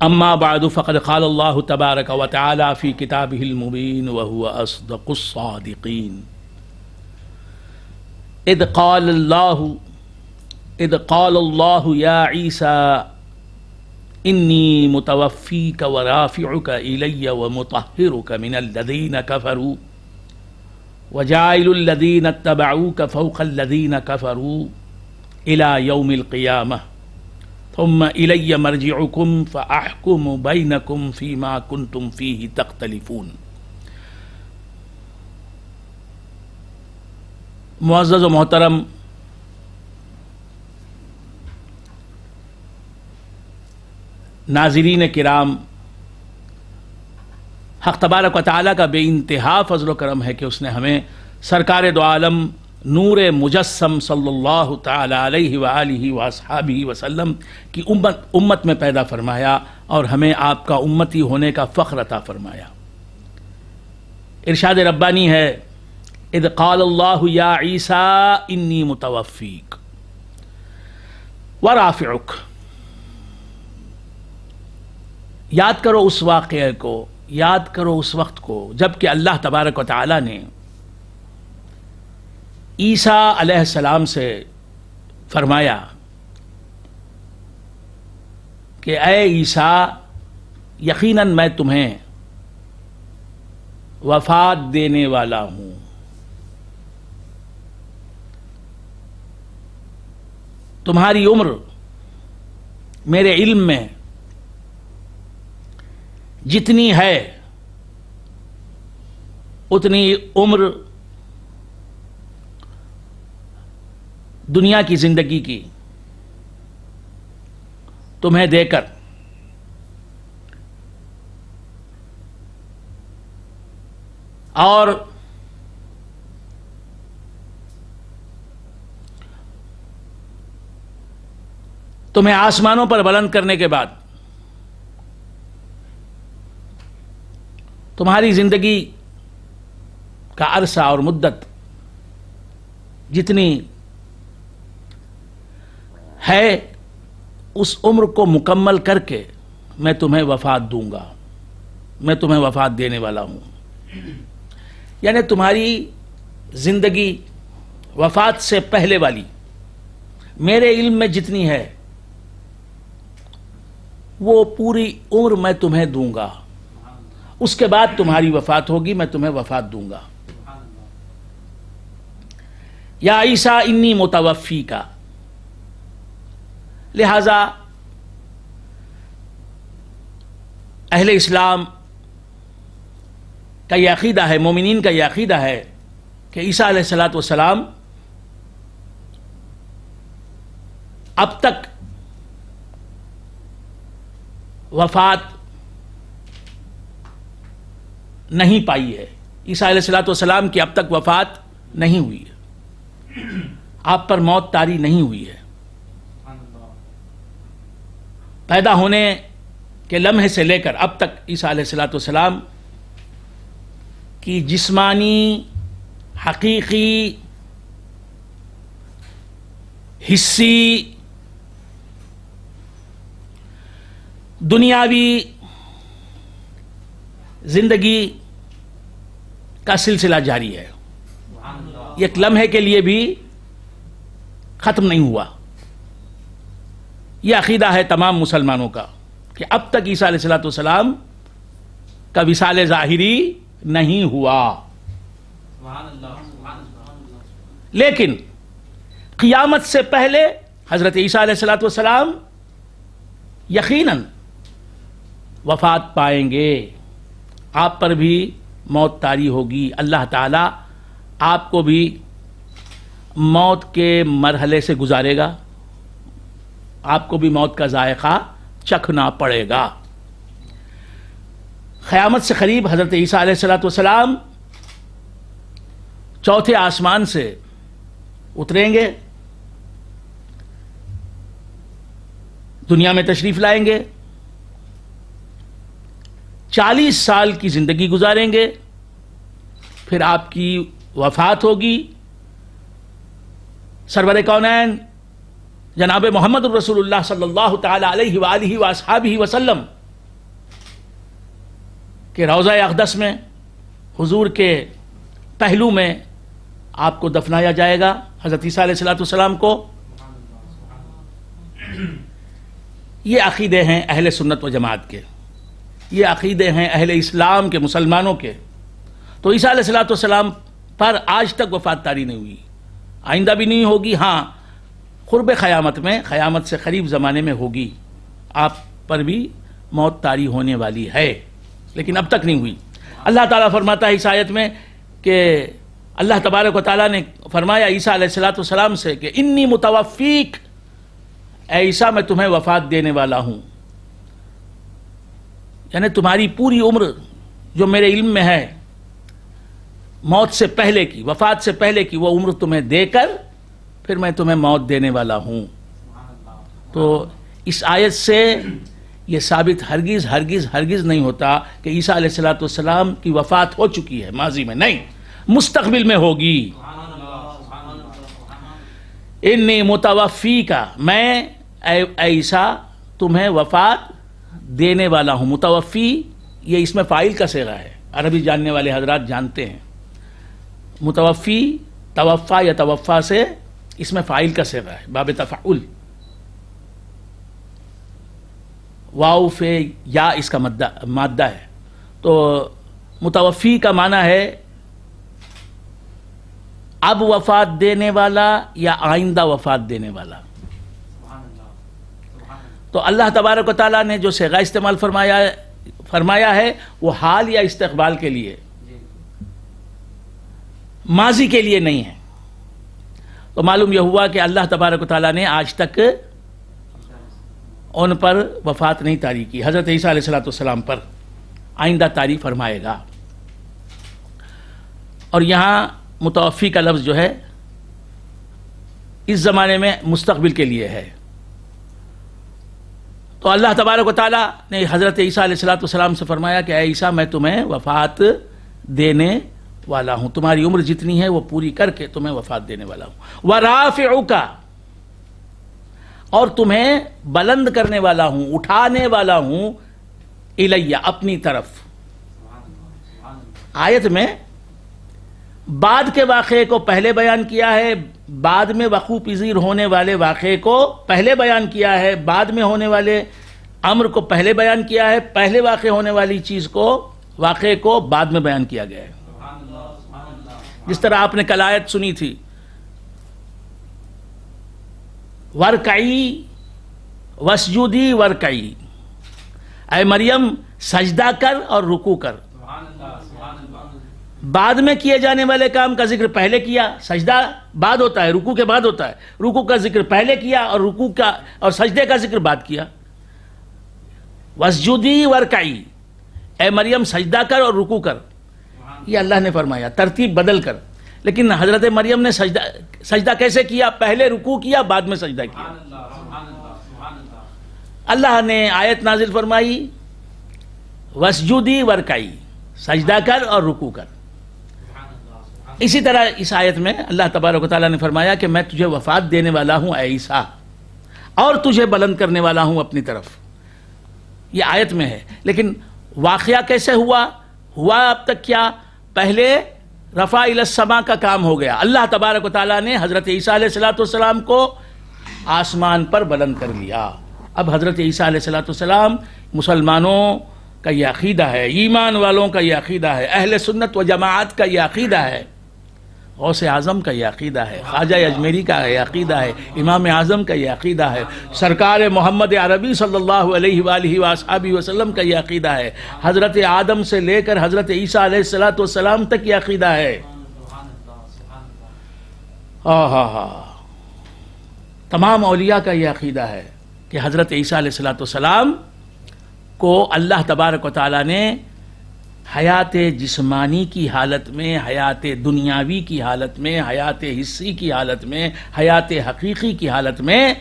اما بعد فقد قال الله تبارك وتعالى في كتابه المبين وهو اصدق الصادقين اذ قال الله يا عيسى انی متوفیک ورافعک الی ومطہرک من الذین کفروا وجاعل الذین اتبعوک فوق الذین کفروا الی یوم القیامہ ثم الی مرجعکم فاحکم بینکم فیما کنتم فیہ تختلفون۔ معزز و محترم ناظرین کرام، حق تبارک و تعالیٰ کا بے انتہا فضل و کرم ہے کہ اس نے ہمیں سرکار دو عالم نور مجسم صلی اللہ تعالی علیہ وآلہ واصحابہ وسلم کی امت میں پیدا فرمایا اور ہمیں آپ کا امتی ہونے کا فخر عطا فرمایا۔ ارشاد ربانی ہے اذ قال اللہ یا عیسیٰ انی متوفیک ورافعک۔ یاد کرو اس واقعے کو، یاد کرو اس وقت کو جب کہ اللہ تبارک و تعالیٰ نے عیسیٰ علیہ السلام سے فرمایا کہ اے عیسیٰ، یقیناً میں تمہیں وفات دینے والا ہوں۔ تمہاری عمر میرے علم میں جتنی ہے اتنی عمر دنیا کی زندگی کی تمہیں دے کر اور تمہیں آسمانوں پر بلند کرنے کے بعد تمہاری زندگی کا عرصہ اور مدت جتنی ہے اس عمر کو مکمل کر کے میں تمہیں وفات دوں گا، میں تمہیں وفات دینے والا ہوں۔ یعنی تمہاری زندگی وفات سے پہلے والی میرے علم میں جتنی ہے وہ پوری عمر میں تمہیں دوں گا، اس کے بعد تمہاری وفات ہوگی، میں تمہیں وفات دوں گا۔ یا عیسیٰ انی متوفی کا، لہذا اہل اسلام کا یہ عقیدہ ہے، مومنین کا یہ عقیدہ ہے کہ عیسیٰ علیہ الصلوۃ والسلام اب تک وفات نہیں پائی ہے، عیسیٰ علیہ الصلوۃ والسلام کی اب تک وفات نہیں ہوئی ہے، آپ پر موت طاری نہیں ہوئی ہے۔ پیدا ہونے کے لمحے سے لے کر اب تک عیسیٰ علیہ الصلوۃ والسلام کی جسمانی، حقیقی، حسی، دنیاوی زندگی کا سلسلہ جاری ہے، ایک لمحے کے لیے بھی ختم نہیں ہوا۔ یہ عقیدہ ہے تمام مسلمانوں کا کہ اب تک عیسیٰ علیہ الصلوۃ والسلام کا وصال ظاہری نہیں ہوا، لیکن قیامت سے پہلے حضرت عیسیٰ علیہ الصلوۃ والسلام یقیناً وفات پائیں گے، آپ پر بھی موت طاری ہوگی، اللہ تعالیٰ آپ کو بھی موت کے مرحلے سے گزارے گا، آپ کو بھی موت کا ذائقہ چکھنا پڑے گا۔ قیامت سے قریب حضرت عیسیٰ علیہ الصلوۃ والسلام چوتھے آسمان سے اتریں گے، دنیا میں تشریف لائیں گے، 40 سال کی زندگی گزاریں گے، پھر آپ کی وفات ہوگی۔ سرور کونین جناب محمد الرسول اللہ صلی اللہ تعالی علیہ وآلہ وآصحابہ وسلم کہ روضہ اقدس میں حضور کے پہلو میں آپ کو دفنایا جائے گا، حضرت عیسیٰ علیہ السلام کو. یہ عقیدے ہیں اہل سنت و جماعت کے، یہ عقیدے ہیں اہل اسلام کے، مسلمانوں کے. تو عیسیٰ علیہ السلام پر آج تک وفات طاری نہیں ہوئی، آئندہ بھی نہیں ہوگی. ہاں قرب قیامت میں، قیامت سے قریب زمانے میں ہوگی، آپ پر بھی موت طاری ہونے والی ہے، لیکن اب تک نہیں ہوئی. اللہ تعالیٰ فرماتا ہے اس آیت میں کہ اللہ تبارک و تعالیٰ نے فرمایا عیسیٰ علیہ السلام سے کہ انی متوفیک، اے عیسیٰ میں تمہیں وفات دینے والا ہوں. یعنی تمہاری پوری عمر جو میرے علم میں ہے موت سے پہلے کی، وفات سے پہلے کی، وہ عمر تمہیں دے کر پھر میں تمہیں موت دینے والا ہوں. تو اس آیت سے یہ ثابت ہرگز ہرگز ہرگز نہیں ہوتا کہ عیسیٰ علیہ السلام کی وفات ہو چکی ہے ماضی میں، نہیں، مستقبل میں ہوگی. انی متوفی کا، میں اے عیسیٰ تمہیں وفات دینے والا ہوں. متوفی یہ اس میں فاعل کا صیغہ ہے، عربی جاننے والے حضرات جانتے ہیں. متوفی توفا یا توفا سے اس میں فاعل کا صیغہ ہے، باب تفعل. واو فے یا اس کا مادہ ہے. تو متوفی کا معنی ہے اب وفات دینے والا یا آئندہ وفات دینے والا. تو اللہ تبارک و تعالیٰ نے جو صیغہ استعمال فرمایا ہے وہ حال یا استقبال کے لیے، ماضی کے لیے نہیں ہے. تو معلوم یہ ہوا کہ اللہ تبارک و تعالیٰ نے آج تک ان پر وفات نہیں طاری کی. حضرت عیسیٰ علیہ السلام پر آئندہ طاری فرمائے گا. اور یہاں متوفی کا لفظ جو ہے اس زمانے میں مستقبل کے لیے ہے. تو اللہ تبارک و تعالیٰ نے حضرت عیسیٰ علیہ السلام سے فرمایا کہ اے عیسیٰ میں تمہیں وفات دینے والا ہوں، تمہاری عمر جتنی ہے وہ پوری کر کے تمہیں وفات دینے والا ہوں. وَرَافِعُكَ، اور تمہیں بلند کرنے والا ہوں، اٹھانے والا ہوں، الیہ، اپنی طرف. آیت میں بعد کے واقعے کو پہلے بیان کیا ہے، بعد میں وقوع پذیر ہونے والے واقعے کو پہلے بیان کیا ہے، بعد میں ہونے والے امر کو پہلے بیان کیا ہے، پہلے واقع ہونے والی چیز کو، واقعے کو بعد میں بیان کیا گیا ہے. جس طرح آپ نے کل آیت سنی تھی، ورکعی وسجودی ورکعی، اے مریم سجدہ کر اور رکوع کر. بعد میں کیے جانے والے کام کا ذکر پہلے کیا، سجدہ بعد ہوتا ہے، رکوع کے بعد ہوتا ہے. رکوع کا ذکر پہلے کیا اور رکوع کا اور سجدے کا ذکر بعد کیا. وسجودی ورکعی، اے مریم سجدہ کر اور رکوع کر، یہ اللہ نے فرمایا ترتیب بدل کر. لیکن حضرت مریم نے سجدہ کیسے کیا؟ پہلے رکوع کیا، بعد میں سجدہ کیا. اللہ نے آیت نازل فرمائی وسجودی ورکعی، سجدہ کر اور رکوع کر. اسی طرح اس آیت میں اللہ تبارک و تعالیٰ نے فرمایا کہ میں تجھے وفات دینے والا ہوں اے عیسیٰ، اور تجھے بلند کرنے والا ہوں اپنی طرف. یہ آیت میں ہے. لیکن واقعہ کیسے ہوا اب تک کیا؟ پہلے رفع الی السماء کا کام ہو گیا. اللہ تبارک و تعالیٰ نے حضرت عیسیٰ علیہ السلام کو آسمان پر بلند کر لیا. اب حضرت عیسیٰ علیہ السلام مسلمانوں کا یہ عقیدہ ہے، ایمان والوں کا یہ عقیدہ ہے، اہل سنت و جماعت کا یہ عقیدہ ہے، غوث اعظم کا یہ عقیدہ ہے، خواجہ اجمیری کا یہ عقیدہ ہے، امام اعظم کا یہ عقیدہ ہے، سرکار محمد عربی صلی اللہ علیہ وآلہ وآصحابہ وسلم کا یہ عقیدہ ہے، حضرت آدم سے لے کر حضرت عیسیٰ علیہ السلام تک یہ عقیدہ ہے. تمام اولیاء کا یہ عقیدہ ہے کہ حضرت عیسیٰ علیہ السلام کو اللہ تبارک و تعالیٰ نے حیات جسمانی کی حالت میں، حیات دنیاوی کی حالت میں، حیات حسی کی حالت میں، حیات حقیقی کی حالت میں،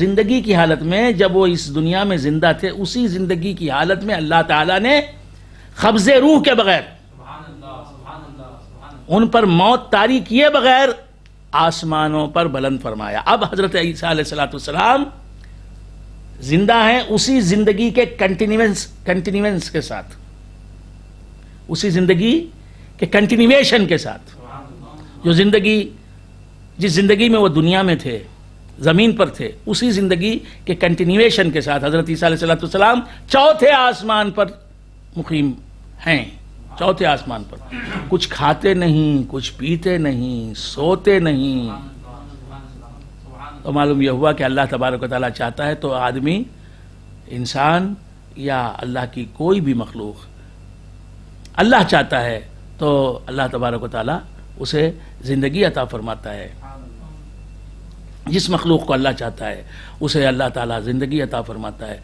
زندگی کی حالت میں، جب وہ اس دنیا میں زندہ تھے، اسی زندگی کی حالت میں اللہ تعالیٰ نے قبض روح کے بغیر، ان پر موت طاری کیے بغیر آسمانوں پر بلند فرمایا. اب حضرت عیسیٰ علیہ السلام زندہ ہیں اسی زندگی کے کنٹینیوینس کے ساتھ. اسی زندگی کے کنٹینیویشن کے ساتھ، جو زندگی جس زندگی میں وہ دنیا میں تھے، زمین پر تھے، اسی زندگی کے کنٹینیویشن کے ساتھ حضرت عیسیٰ علیہ السلام چوتھے آسمان پر مقیم ہیں، چوتھے آسمان پر۔ کچھ کھاتے نہیں، کچھ پیتے نہیں، سوتے نہیں۔ تو معلوم یہ ہوا کہ اللہ تبارک و تعالیٰ چاہتا ہے تو آدمی، انسان یا اللہ کی کوئی بھی مخلوق، اللہ چاہتا ہے تو اللہ تبارک و تعالیٰ اسے زندگی عطا فرماتا ہے۔ جس مخلوق کو اللہ چاہتا ہے اسے اللہ تعالیٰ زندگی عطا فرماتا ہے،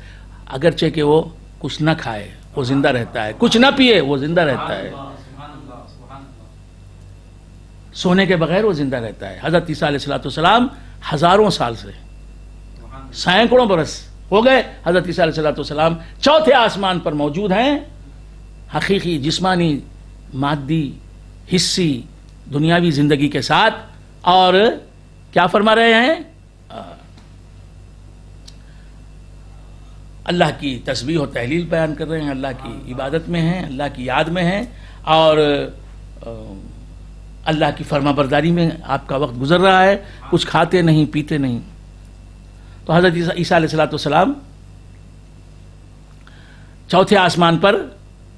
اگرچہ کہ وہ کچھ نہ کھائے وہ زندہ رہتا ہے، کچھ نہ پیے وہ زندہ رہتا ہے، سونے کے بغیر وہ زندہ رہتا ہے۔ حضرت عیسیٰ علیہ السلام ہزاروں سال سے، سینکڑوں برس ہو گئے، حضرت عیسیٰ علیہ السلام چوتھے آسمان پر موجود ہیں، حقیقی جسمانی مادی حصی دنیاوی زندگی کے ساتھ، اور کیا فرما رہے ہیں؟ اللہ کی تسبیح و تحلیل بیان کر رہے ہیں، اللہ کی عبادت میں ہیں، اللہ کی یاد میں ہیں، اور اللہ کی فرما برداری میں آپ کا وقت گزر رہا ہے، کچھ کھاتے نہیں پیتے نہیں۔ تو حضرت عیسیٰ علیہ السلام چوتھے آسمان پر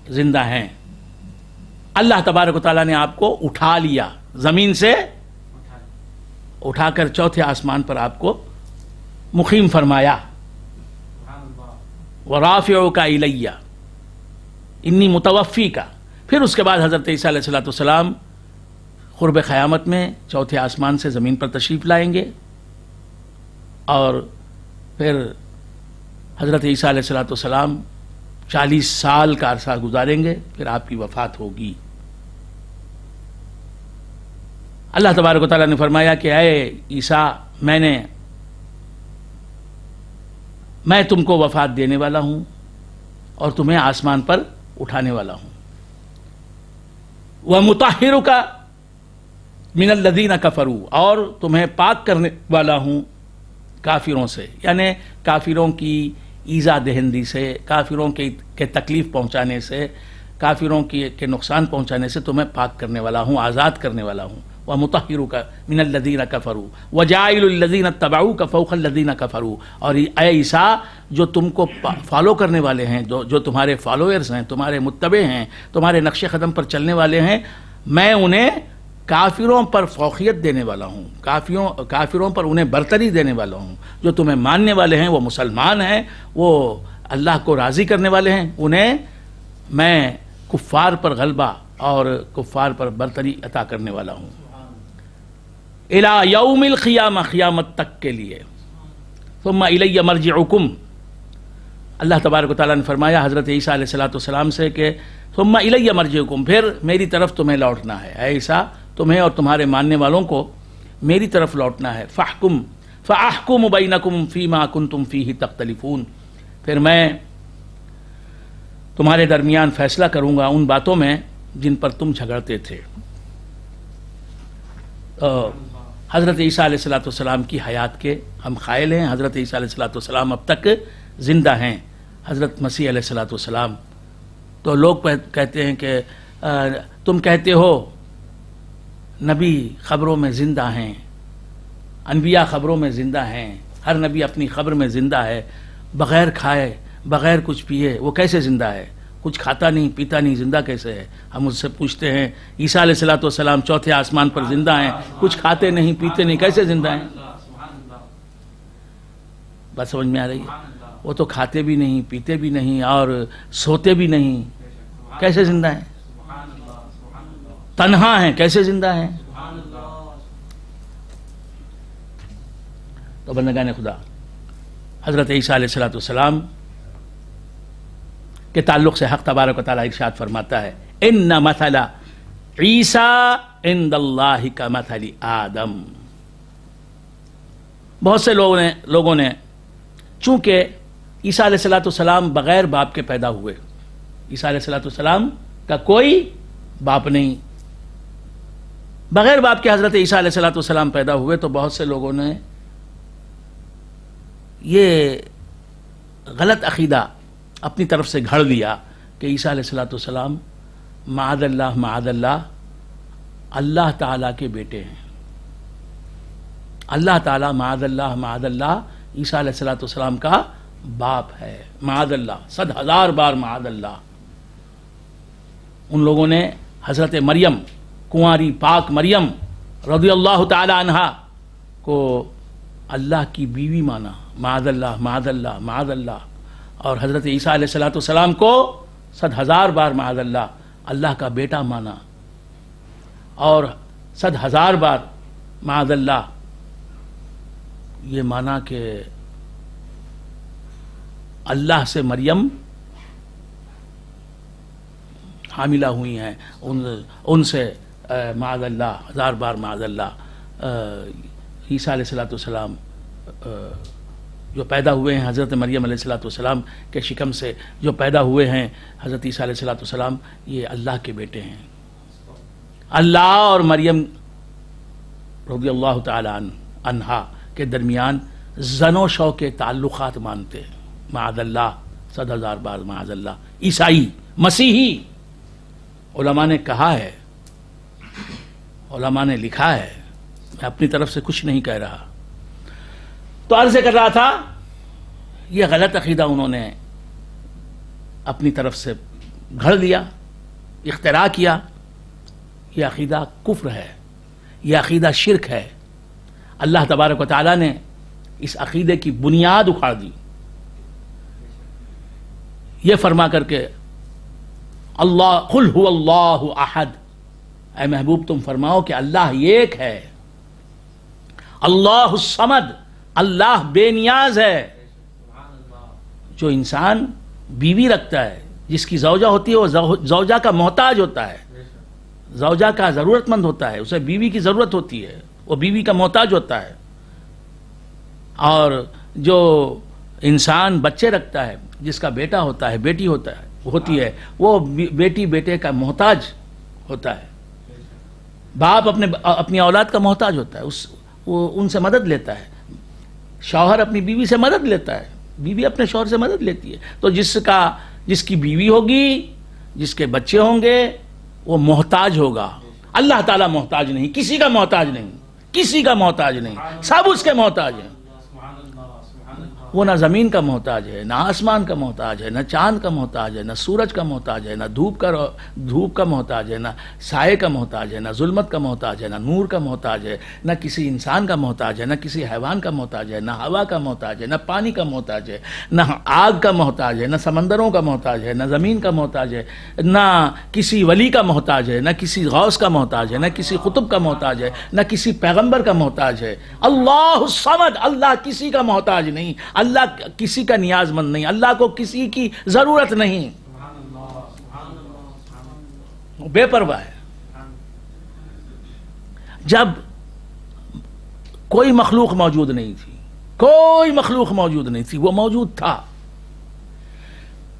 زندہ ہیں۔ اللہ تبارک و تعالیٰ نے آپ کو اٹھا لیا، زمین سے اٹھا کر چوتھے آسمان پر آپ کو مقیم فرمایا۔ وَرَافِعُكَ إِلَيَّ إِنِّي مُتَوَفِّيكَ۔ پھر اس کے بعد حضرت عیسیٰ علیہ السلام قرب قیامت میں چوتھے آسمان سے زمین پر تشریف لائیں گے، اور پھر حضرت عیسیٰ علیہ السلام 40 سال کا عرصہ گزاریں گے، پھر آپ کی وفات ہوگی۔ اللہ تبارک و تعالیٰ نے فرمایا کہ اے عیسیٰ، میں تم کو وفات دینے والا ہوں اور تمہیں آسمان پر اٹھانے والا ہوں۔ وَمُطَهِّرُكَ مِنَ الَّذِينَ كَفَرُوا، اور تمہیں پاک کرنے والا ہوں کافروں سے، یعنی کافروں کی ایذا دہندی سے، کافروں کے تکلیف پہنچانے سے، کافروں کے نقصان پہنچانے سے تمہیں پاک کرنے والا ہوں، آزاد کرنے والا ہوں۔ وَمُطَهِّرُكَ مِنَ الَّذِينَ كَفَرُوا وَجَاعِلُ الَّذِينَ اتَّبَعُوكَ فَوْقَ الَّذِينَ كَفَرُوا، اور اے عیسیٰ، جو تم کو فالو کرنے والے ہیں، جو تمہارے فالوورز ہیں، تمہارے متبع ہیں، تمہارے نقش قدم پر چلنے والے ہیں، میں انہیں کافروں پر فوقیت دینے والا ہوں، کافروں پر انہیں برتری دینے والا ہوں۔ جو تمہیں ماننے والے ہیں، وہ مسلمان ہیں، وہ اللہ کو راضی کرنے والے ہیں، انہیں میں کفار پر غلبہ اور کفار پر برتری عطا کرنے والا ہوں۔ الی یوم القیامہ، قیامت تک کے لیے۔ ثم الی مرجعکم، اللہ تبارک و تعالیٰ نے فرمایا حضرت عیسیٰ علیہ السلام سے کہ ثم الی مرجعکم، پھر میری طرف تمہیں لوٹنا ہے، اے عیسیٰ، تمہیں اور تمہارے ماننے والوں کو میری طرف لوٹنا ہے۔ فاحکم بینکم فیما کنتم فیہ تختلفون، پھر میں تمہارے درمیان فیصلہ کروں گا ان باتوں میں جن پر تم جھگڑتے تھے۔ حضرت عیسیٰ علیہ السلام کی حیات کے ہم قائل ہیں، حضرت عیسیٰ علیہ السلام اب تک زندہ ہیں۔ حضرت مسیح علیہ السلام، تو لوگ کہتے ہیں کہ تم کہتے ہو نبی قبروں میں زندہ ہیں، انبیاء قبروں میں زندہ ہیں، ہر نبی اپنی قبر میں زندہ ہے، بغیر کھائے بغیر کچھ پیے وہ کیسے زندہ ہے؟ کچھ کھاتا نہیں پیتا نہیں، زندہ کیسے ہے؟ ہم اس سے پوچھتے ہیں عیسیٰ علیہ السلام چوتھے آسمان پر زندہ ہیں، کچھ کھاتے نہیں پیتے نہیں، کیسے زندہ ہیں؟ بات سمجھ میں آ رہی ہے؟ وہ تو کھاتے بھی نہیں پیتے بھی نہیں اور سوتے بھی نہیں، کیسے زندہ ہیں؟ تنہا ہیں، کیسے زندہ ہیں؟ تو بندگان خدا، حضرت عیسیٰ علیہ السلام کے تعلق سے حق تبارک و تعالیٰ ارشاد فرماتا ہے ان مثل عیسیٰ عند اللہ کمثل آدم۔ بہت سے لوگوں نے چونکہ عیسیٰ علیہ السلام بغیر باپ کے پیدا ہوئے، عیسیٰ علیہ السلام کا کوئی باپ نہیں، بغیر باپ کے حضرت عیسیٰ علیہ السلام پیدا ہوئے، تو بہت سے لوگوں نے یہ غلط عقیدہ اپنی طرف سے گھڑ لیا کہ عیسیٰ علیہ السلام معاذ اللہ اللہ تعالیٰ کے بیٹے ہیں. اللہ تعالیٰ معاذ اللہ عیسیٰ علیہ السلام کا باپ ہے. معاذ اللہ، 100,000 بار معاذ اللہ. ان لوگوں نے حضرت مریم، کنواری پاک مریم رضی اللہ تعالی عنہا کو اللہ کی بیوی مانا. معاذ اللہ. اور حضرت عیسیٰ علیہ السلام کو 100,000 بار معاذ اللہ کا بیٹا مانا، اور 100,000 بار معاذ اللہ یہ مانا کہ اللہ سے مریم حاملہ ہوئی ہیں. ان سے معاذ اللہ 1000 بار معاذ اللہ عیسیٰ علیہ السلام جو پیدا ہوئے ہیں حضرت مریم علیہ السلام کے شکم سے جو پیدا ہوئے ہیں حضرت عیسیٰ علیہ السلام، یہ اللہ کے بیٹے ہیں. اللہ اور مریم رضی اللہ تعالی عنہا کے درمیان زن و شو کے تعلقات مانتے ہیں. معاذ اللہ 100,000 بار معاذ اللہ. عیسائی، مسیحی، علماء نے کہا ہے، علماء نے لکھا ہے، میں اپنی طرف سے کچھ نہیں کہہ رہا. تو عرض کر رہا تھا یہ غلط عقیدہ انہوں نے اپنی طرف سے گھڑ لیا، اختراع کیا. یہ عقیدہ کفر ہے، یہ عقیدہ شرک ہے. اللہ تبارک و تعالیٰ نے اس عقیدے کی بنیاد اکھاڑ دی یہ فرما کر کے اللہ قل هو اللہ احد، اے محبوب تم فرماؤ کہ اللہ ایک ہے. اللہ الصمد، اللہ بے نیاز ہے. جو انسان بیوی رکھتا ہے، جس کی زوجہ ہوتی ہے، وہ زوجہ کا محتاج ہوتا ہے، زوجہ کا ضرورت مند ہوتا ہے، اسے بیوی کی ضرورت ہوتی ہے، وہ بیوی کا محتاج ہوتا ہے. اور جو انسان بچے رکھتا ہے، جس کا بیٹا ہوتا ہے، بیٹی ہوتی ہے، وہ بیٹی بیٹے کا محتاج ہوتا ہے. باپ اپنی اولاد کا محتاج ہوتا ہے، وہ ان سے مدد لیتا ہے. شوہر اپنی بیوی سے مدد لیتا ہے، بیوی اپنے شوہر سے مدد لیتی ہے. تو جس کی بیوی ہوگی، جس کے بچے ہوں گے، وہ محتاج ہوگا. اللہ تعالیٰ محتاج نہیں، کسی کا محتاج نہیں، سب اس کے محتاج ہیں. وہ نہ زمین کا محتاج ہے، نہ آسمان کا محتاج ہے، نہ چاند کا محتاج ہے، نہ سورج کا محتاج ہے، نہ دھوپ کا محتاج ہے، نہ سائے کا محتاج ہے، نہ ظلمت کا محتاج ہے، نہ نور کا محتاج ہے، نہ کسی انسان کا محتاج ہے، نہ کسی حیوان کا محتاج ہے، نہ ہوا کا محتاج ہے، نہ پانی کا محتاج ہے، نہ آگ کا محتاج ہے، نہ سمندروں کا محتاج ہے، نہ زمین کا محتاج ہے، نہ کسی ولی کا محتاج ہے، نہ کسی غوث کا محتاج ہے، نہ کسی قطب کا محتاج ہے، نہ کسی پیغمبر کا محتاج ہے. اللہ الصمد، اللہ کسی کا محتاج نہیں، اللہ کسی کا نیاز مند نہیں، اللہ کو کسی کی ضرورت نہیں. بے پرواہ ہے. جب کوئی مخلوق موجود نہیں تھی، وہ موجود تھا.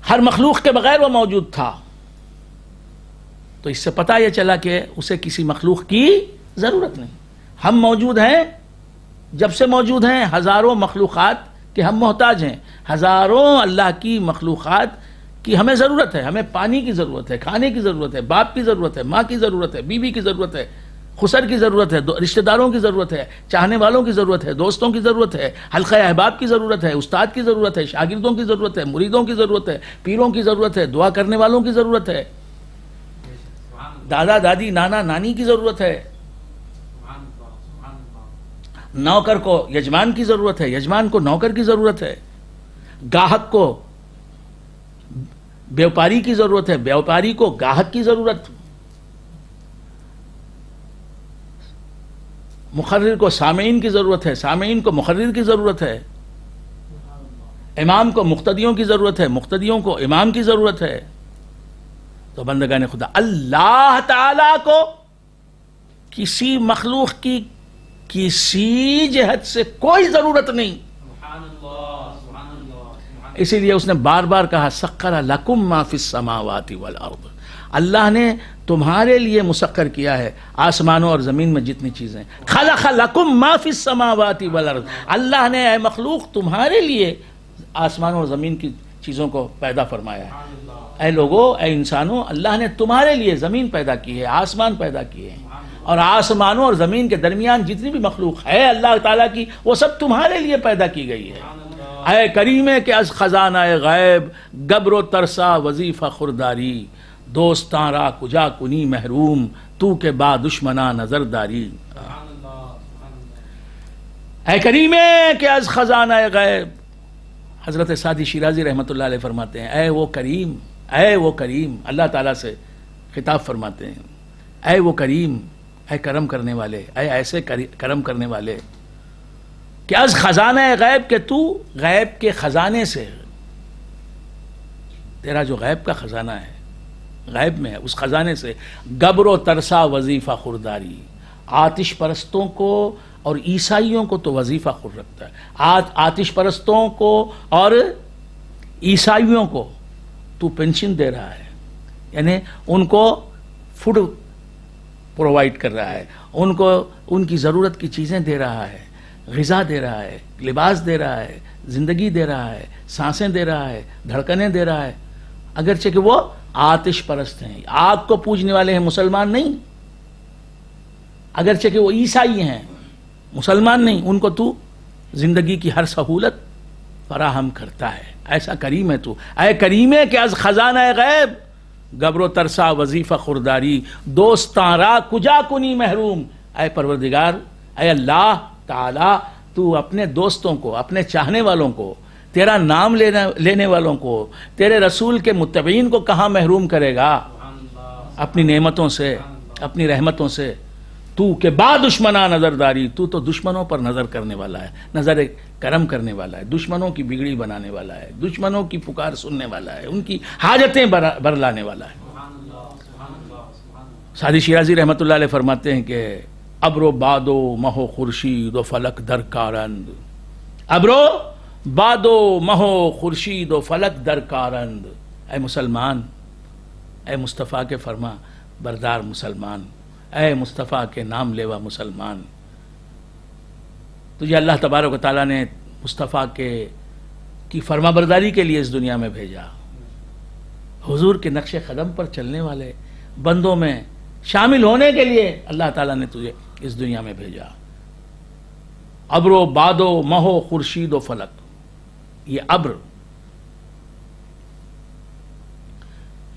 ہر مخلوق کے بغیر وہ موجود تھا. تو اس سے پتہ یہ چلا کہ اسے کسی مخلوق کی ضرورت نہیں. ہم موجود ہیں، جب سے موجود ہیں ہزاروں مخلوقات کہ ہم محتاج ہیں. ہزاروں اللہ کی مخلوقات کی ہمیں ضرورت ہے. ہمیں پانی کی ضرورت ہے، کھانے کی ضرورت ہے، باپ کی ضرورت ہے، ماں کی ضرورت ہے، بیوی کی ضرورت ہے، خسر کی ضرورت ہے، رشتہ داروں کی ضرورت ہے، چاہنے والوں کی ضرورت ہے، دوستوں کی ضرورت ہے، حلقہ احباب کی ضرورت ہے، استاد کی ضرورت ہے، شاگردوں کی ضرورت ہے، مریدوں کی ضرورت ہے، پیروں کی ضرورت ہے، دعا کرنے والوں کی ضرورت ہے، دادا دادی نانا نانی کی ضرورت ہے. نوکر کو یجمان کی ضرورت ہے، یجمان کو نوکر کی ضرورت ہے. گاہک کو بیوپاری کی ضرورت ہے، بیوپاری کو گاہک کی ضرورت. مقرر کو سامعین کی ضرورت ہے، سامعین کو مقرر کی ضرورت ہے. امام کو مقتدیوں کی ضرورت ہے، مقتدیوں کو امام کی ضرورت ہے. تو بندگان خدا اللہ تعالی کو کسی مخلوق کی کسی جہت سے کوئی ضرورت نہیں. اسی لیے اس نے بار بار کہا سخر لکم ما فی السماوات والارض، اللہ نے تمہارے لیے مسخر کیا ہے آسمانوں اور زمین میں جتنی چیزیں. خلق لکم ما فی السماوات والارض، اللہ نے اے مخلوق تمہارے لیے آسمانوں اور زمین کی چیزوں کو پیدا فرمایا ہے۔ اے لوگو، اے انسانوں، اللہ نے تمہارے لیے زمین پیدا کی ہے، آسمان پیدا کیے ہیں، اور آسمانوں اور زمین کے درمیان جتنی بھی مخلوق ہے اللہ تعالیٰ کی، وہ سب تمہارے لیے پیدا کی گئی ہے۔ اے کریم کہ از خزانہ غیب گبر و ترسا وظیفہ خورداری، دوستاں را کجا کنی محروم تو کے با دشمنا نظر داری۔ اے کریم کہ از خزانہ غیب، حضرت سعدی شیرازی رحمۃ اللہ علیہ فرماتے ہیں اے وہ کریم، اے وہ کریم، اللہ تعالیٰ سے خطاب فرماتے ہیں، اے وہ کریم، اے کرم کرنے والے، اے ایسے کرم کرنے والے کہ از خزانہ غیب، کہ تو غیب کے خزانے سے، تیرا جو غیب کا خزانہ ہے، غیب میں ہے، اس خزانے سے گبر و ترسا وظیفہ خورداری، آتش پرستوں کو اور عیسائیوں کو تو وظیفہ خور رکھتا ہے، آتش پرستوں کو اور عیسائیوں کو تو پینشن دے رہا ہے، یعنی ان کو فوڈ پرووائڈ کر رہا ہے، ان کو ان کی ضرورت کی چیزیں دے رہا ہے، غذا دے رہا ہے، لباس دے رہا ہے، زندگی دے رہا ہے، سانسیں دے رہا ہے، دھڑکنیں دے رہا ہے، اگرچہ کہ وہ آتش پرست ہیں، آگ کو پوجنے والے ہیں، مسلمان نہیں، اگرچہ کہ وہ عیسائی ہیں، مسلمان نہیں، ان کو تو زندگی کی ہر سہولت فراہم کرتا ہے۔ ایسا کریم ہے تو، اے کریم ہے کہ از خزانہ غیب گبر و ترسا وظیفہ خورداری، دوستاں را کجا کنی محروم، اے پروردگار، اے اللہ تعالی، تو اپنے دوستوں کو، اپنے چاہنے والوں کو، تیرا نام لینے والوں کو، تیرے رسول کے متبعین کو کہاں محروم کرے گا اپنی نعمتوں سے، اپنی رحمتوں سے۔ تو کہ با دشمنا نظرداری، تو دشمنوں پر نظر کرنے والا ہے، نظر کرم کرنے والا ہے، دشمنوں کی بگڑی بنانے والا ہے، دشمنوں کی پکار سننے والا ہے، ان کی حاجتیں برلانے والا ہے۔ سعدی شیرازی رحمۃ اللہ علیہ فرماتے ہیں کہ ابر و باد و مہ و خورشید و فلک در کارند، ابر و باد و مہ و خورشید و فلک در کارند، اے مسلمان، اے مصطفیٰ کے فرما بردار مسلمان، اے مصطفیٰ کے نام لیوا مسلمان، تجھے اللہ تبارک و تعالیٰ نے مصطفیٰ کی فرما برداری کے لیے اس دنیا میں بھیجا، حضور کے نقش قدم پر چلنے والے بندوں میں شامل ہونے کے لیے اللہ تعالیٰ نے تجھے اس دنیا میں بھیجا۔ ابر و باد و مہ و خورشید و فلک، یہ ابر،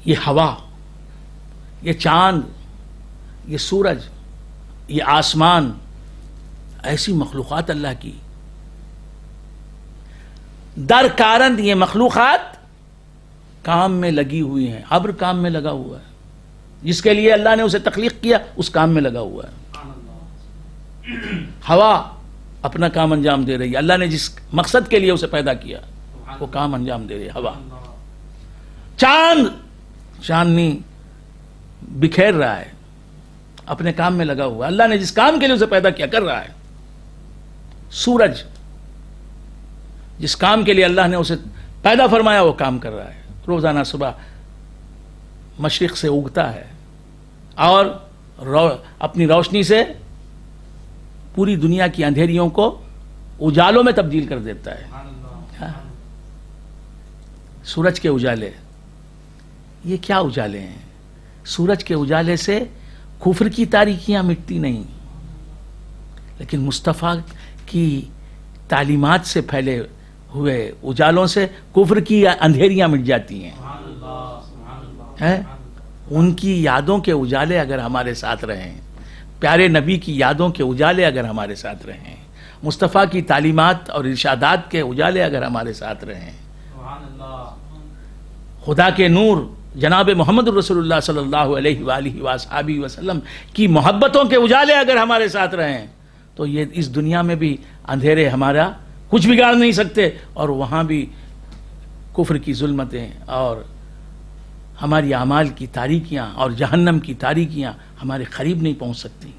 یہ ہوا، یہ چاند، یہ سورج، یہ آسمان، ایسی مخلوقات اللہ کی در کارند، یہ مخلوقات کام میں لگی ہوئی ہیں۔ ابر کام میں لگا ہوا ہے، جس کے لیے اللہ نے اسے تخلیق کیا اس کام میں لگا ہوا ہے۔ ہوا اپنا کام انجام دے رہی ہے، اللہ نے جس مقصد کے لیے اسے پیدا کیا وہ کام انجام دے رہی ہے ہوا۔ چاند، چاندنی بکھیر رہا ہے، اپنے کام میں لگا ہوا ہے، اللہ نے جس کام کے لیے اسے پیدا کیا کر رہا ہے۔ سورج، جس کام کے لیے اللہ نے اسے پیدا فرمایا وہ کام کر رہا ہے، روزانہ صبح مشرق سے اگتا ہے اور اپنی روشنی سے پوری دنیا کی اندھیریوں کو اجالوں میں تبدیل کر دیتا ہے۔ سورج کے اجالے، یہ کیا اجالے ہیں؟ سورج کے اجالے سے کفر کی تاریکیاں مٹتی نہیں، لیکن مصطفیٰ کی تعلیمات سے پھیلے ہوئے اجالوں سے کفر کی اندھیریاں مٹ جاتی ہیں۔ ان کی یادوں کے اجالے اگر ہمارے ساتھ رہیں، پیارے نبی کی یادوں کے اجالے اگر ہمارے ساتھ رہیں، مصطفیٰ کی تعلیمات اور ارشادات کے اجالے اگر ہمارے ساتھ رہیں، خدا کے نور جناب محمد رسول اللہ صلی اللہ علیہ وآلہ وآلہ وسلم کی محبتوں کے اجالے اگر ہمارے ساتھ رہیں، تو یہ اس دنیا میں بھی اندھیرے ہمارا کچھ بگاڑ نہیں سکتے، اور وہاں بھی کفر کی ظلمتیں اور ہماری اعمال کی تاریکیاں اور جہنم کی تاریکیاں ہمارے قریب نہیں پہنچ سکتی۔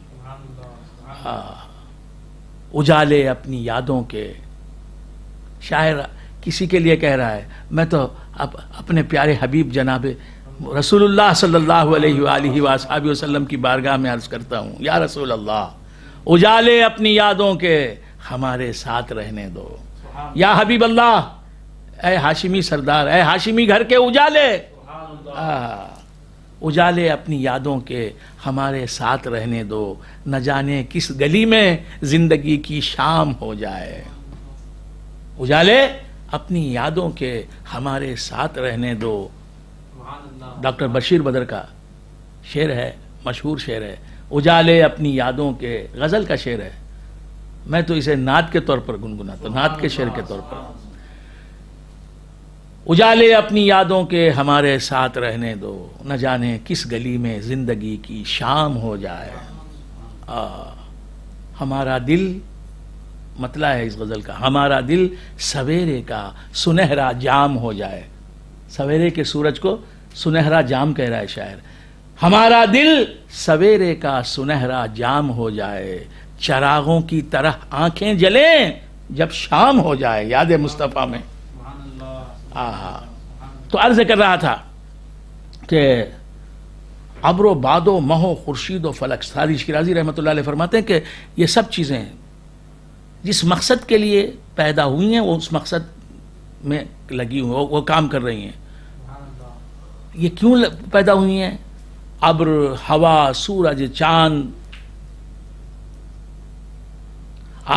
اجالے اپنی یادوں کے، شاعر کسی کے لیے کہہ رہا ہے، میں تو اپنے پیارے حبیب جناب رسول اللہ صلی اللہ علیہ وآلہ وآلہ وسلم کی بارگاہ میں عرض کرتا ہوں، یا رسول اللہ، اجالے اپنی یادوں کے ہمارے ساتھ رہنے دو۔ یا حبیب اللہ، اے ہاشمی سردار، اے ہاشمی گھر کے اجالے، اجالے اپنی یادوں کے ہمارے ساتھ رہنے دو، نہ جانے کس گلی میں زندگی کی شام ہو جائے۔ اجالے اپنی یادوں کے ہمارے ساتھ رہنے دو۔ ڈاکٹر بشیر بدر کا شعر ہے، مشہور شعر ہے، اجالے اپنی یادوں کے، غزل کا شعر ہے، میں تو اسے نعت کے طور پر گنگناتا ہوں، نعت کے شعر کے طور پر۔ اجالے اپنی یادوں کے ہمارے ساتھ رہنے دو، نہ جانے کس گلی میں زندگی کی شام ہو جائے۔ ہمارا دل، مطلع ہے اس غزل کا، ہمارا دل سویرے کا سنہرا جام ہو جائے۔ سویرے کے سورج کو سنہرا جام کہہ رہا ہے شاعر۔ ہمارا دل سویرے کا سنہرا جام ہو جائے، چراغوں کی طرح آنکھیں جلیں جب شام ہو جائے۔ یاد مصطفیٰ میں تو عرض کر رہا تھا کہ ابر و باد و مہ و خورشید و فلک، ساری شیرازی رحمۃ اللہ علیہ فرماتے ہیں کہ یہ سب چیزیں جس مقصد کے لیے پیدا ہوئی ہیں وہ اس مقصد میں لگی ہوئی، وہ کام کر رہی ہیں۔ یہ کیوں پیدا ہوئی ہیں؟ ابر، ہوا، سورج، چاند،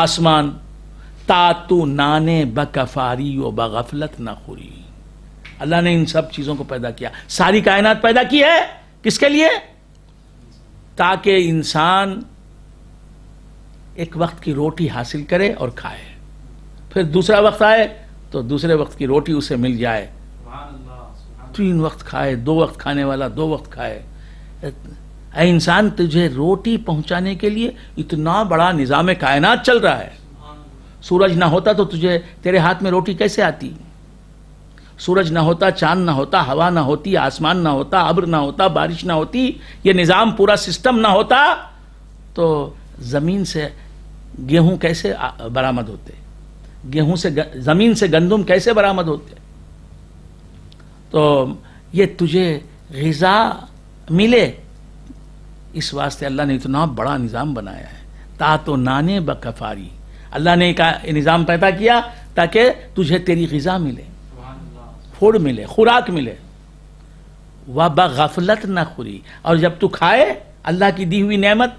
آسمان، تا تو نانے بکفاری و بغفلت نہ خوری۔ اللہ نے ان سب چیزوں کو پیدا کیا، ساری کائنات پیدا کی ہے کس کے لیے؟ تاکہ انسان ایک وقت کی روٹی حاصل کرے اور کھائے، پھر دوسرا وقت آئے تو دوسرے وقت کی روٹی اسے مل جائے، 3 وقت کھائے، 2 وقت کھانے والا 2 وقت کھائے۔ اے انسان، تجھے روٹی پہنچانے کے لیے اتنا بڑا نظام کائنات چل رہا ہے۔ سورج نہ ہوتا تو تیرے ہاتھ میں روٹی کیسے آتی؟ سورج نہ ہوتا، چاند نہ ہوتا، ہوا نہ ہوتی، آسمان نہ ہوتا، ابر نہ ہوتا، بارش نہ ہوتی، یہ نظام پورا سسٹم نہ ہوتا تو زمین سے گیہوں کیسے برآمد ہوتے؟ گیہوں سے، زمین سے گندم کیسے برآمد ہوتے؟ تو یہ تجھے غذا ملے، اس واسطے اللہ نے اتنا بڑا نظام بنایا ہے۔ تا تو نانے بکفاری، اللہ نے یہ نظام پیدا کیا تاکہ تجھے تیری غذا ملے، فوڈ ملے، خوراک ملے۔ وَبَغَفْلَتْ نہ خوری، اور جب تو کھائے اللہ کی دی ہوئی نعمت،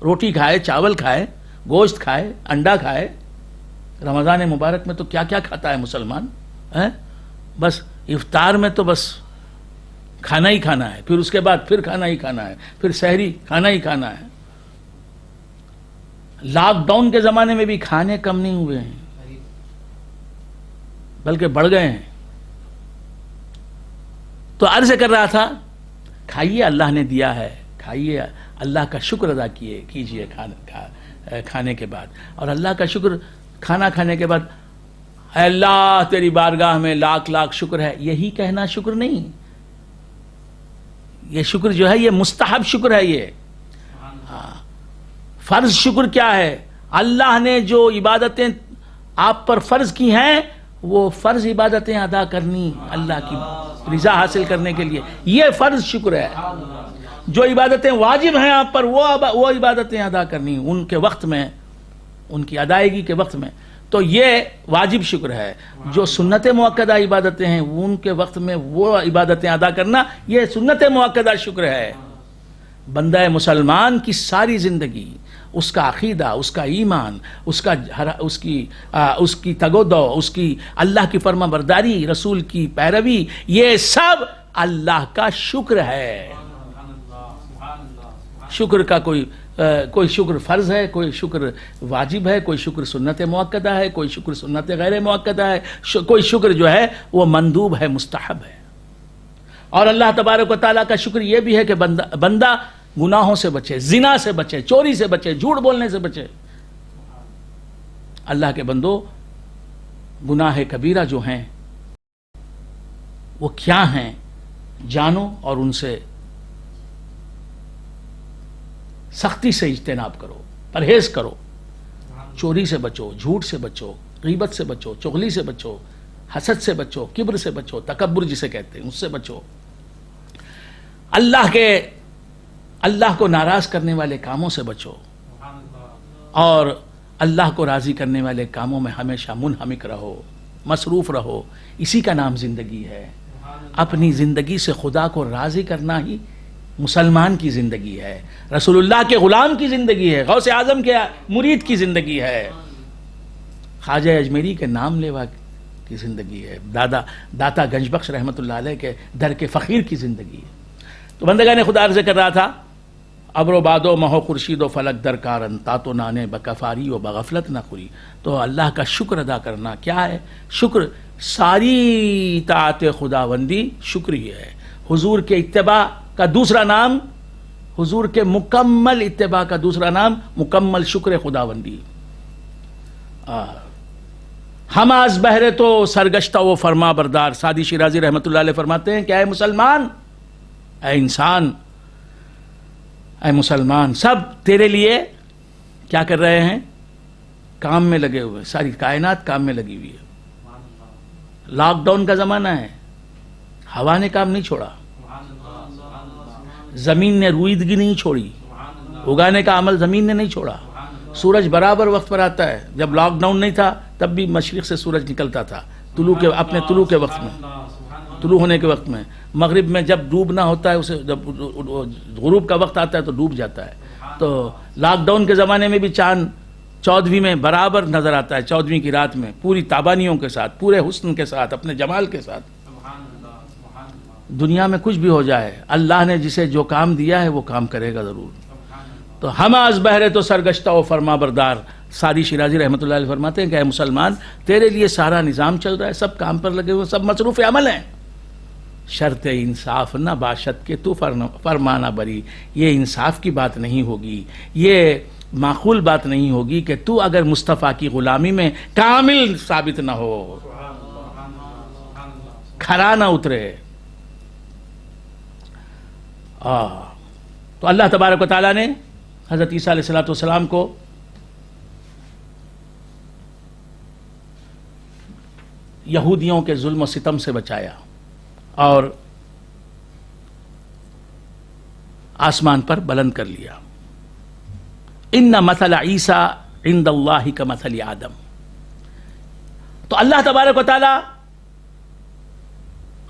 روٹی کھائے، چاول کھائے، گوشت کھائے، انڈا کھائے۔ رمضان مبارک میں تو کیا کیا کھاتا ہے مسلمان، بس افطار میں تو بس کھانا ہی کھانا ہے، پھر اس کے بعد پھر کھانا ہی کھانا ہے، پھر سحری کھانا ہی کھانا ہے۔ لاک ڈاؤن کے زمانے میں بھی کھانے کم نہیں ہوئے ہیں بلکہ بڑھ گئے ہیں۔ تو عرض کر رہا تھا، کھائیے، اللہ نے دیا ہے، کھائیے، اللہ کا شکر ادا کیجئے کھانے کے بعد۔ اور اللہ کا شکر کھانا کھانے کے بعد، اے اللہ تیری بارگاہ میں لاکھ لاکھ شکر ہے، یہی کہنا شکر نہیں۔ یہ شکر جو ہے یہ مستحب شکر ہے۔ یہ فرض شکر کیا ہے؟ اللہ نے جو عبادتیں آپ پر فرض کی ہیں وہ فرض عبادتیں ادا کرنی اللہ کی رضا حاصل کرنے کے لیے، یہ فرض شکر ہے۔ جو عبادتیں واجب ہیں آپ پر وہ عبادتیں ادا کرنی ان کے وقت میں، ان کی ادائیگی کے وقت میں، تو یہ واجب شکر ہے۔ جو سنت مؤکدہ عبادتیں ہیں ان کے وقت میں وہ عبادتیں ادا کرنا، یہ سنت مؤکدہ شکر ہے۔ بندہ مسلمان کی ساری زندگی، اس کا عقیدہ، اس کا ایمان، اس کی تگ و دو، اس کی اللہ کی فرما برداری، رسول کی پیروی، یہ سب اللہ کا شکر ہے۔ شکر کا کوئی شکر فرض ہے، کوئی شکر واجب ہے، کوئی شکر سنت مؤکدہ ہے، کوئی شکر سنت غیر مؤکدہ ہے، کوئی شکر جو ہے وہ مندوب ہے، مستحب ہے۔ اور اللہ تبارک و تعالیٰ کا شکر یہ بھی ہے کہ بندہ گناہوں سے بچے، زنا سے بچے، چوری سے بچے، جھوٹ بولنے سے بچے۔ اللہ کے بندو، گناہ کبیرہ جو ہیں وہ کیا ہیں جانو اور ان سے سختی سے اجتناب کرو، پرہیز کرو۔ چوری سے بچو، جھوٹ سے بچو، غیبت سے بچو، چغلی سے بچو، حسد سے بچو، کبر سے بچو، تکبر جسے کہتے ہیں اس سے بچو۔ اللہ کو ناراض کرنے والے کاموں سے بچو، اور اللہ کو راضی کرنے والے کاموں میں ہمیشہ منہمک رہو۔ مصروف رہو، اسی کا نام زندگی ہے۔ اپنی زندگی سے خدا کو راضی کرنا ہی مسلمان کی زندگی ہے، رسول اللہ کے غلام کی زندگی ہے، غوث اعظم کے مرید کی زندگی ہے، خواجہ اجمیری کے نام لیوا کی زندگی ہے، داتا گنج بخش رحمۃ اللہ علیہ کے در کے فقیر کی زندگی ہے۔ تو بندگان خدا عرض کر رہا تھا، ابر و بادو مہو خورشید و فلک درکارن تاتو نانے بکفاری و بغفلت نہ خوری۔ تو اللہ کا شکر ادا کرنا کیا ہے؟ شکر، ساری اطاعت خداوندی شکر ہی ہے۔ حضور کے اتباع کا دوسرا نام، حضور کے مکمل اتباع کا دوسرا نام مکمل شکر خداوندی۔ ہم از بہرے تو سرگشتہ و فرما بردار، سعدی شیرازی رحمۃ اللہ علیہ فرماتے ہیں کہ اے مسلمان، اے انسان، اے مسلمان، سب تیرے لیے کیا کر رہے ہیں؟ کام میں لگے ہوئے، ساری کائنات کام میں لگی ہوئی ہے۔ لاک ڈاؤن کا زمانہ ہے، ہوا نے کام نہیں چھوڑا، زمین نے رویدگی نہیں چھوڑی، اگانے کا عمل زمین نے نہیں چھوڑا، سورج برابر وقت پر آتا ہے۔ جب لاک ڈاؤن نہیں تھا تب بھی مشرق سے سورج نکلتا تھا، اپنے طلوع کے وقت میں، طلوع ہونے کے وقت میں، مغرب میں جب ڈوبنا ہوتا ہے، اسے جب غروب کا وقت آتا ہے تو ڈوب جاتا ہے۔ تو لاک ڈاؤن کے زمانے میں بھی چاند 14ویں میں برابر نظر آتا ہے، 14ویں کی رات میں، پوری تابانیوں کے ساتھ، پورے حسن کے ساتھ، اپنے جمال کے ساتھ۔ دنیا میں کچھ بھی ہو جائے، اللہ نے جسے جو کام دیا ہے وہ کام کرے گا ضرور۔ تو ہم از بہرے تو سرگشتہ و فرما بردار، سعدی شیرازی رحمۃ اللہ علیہ فرماتے ہیں کہ اے مسلمان، تیرے لیے سارا نظام چل رہا ہے، سب کام پر لگے ہوئے، سب مصروف عمل ہیں۔ شرط انصاف نہ باشد کہ تو فرمانا بری، یہ انصاف کی بات نہیں ہوگی، یہ معقول بات نہیں ہوگی کہ تو اگر مصطفیٰ کی غلامی میں کامل ثابت نہ ہو، کھرا نہ اترے۔ تو اللہ تبارک و تعالیٰ نے حضرت عیسیٰ علیہ السلام کو یہودیوں کے ظلم و ستم سے بچایا اور آسمان پر بلند کر لیا۔ ان مثل عیسیٰ عند اللہ کمثل آدم۔ تو اللہ تبارک و تعالیٰ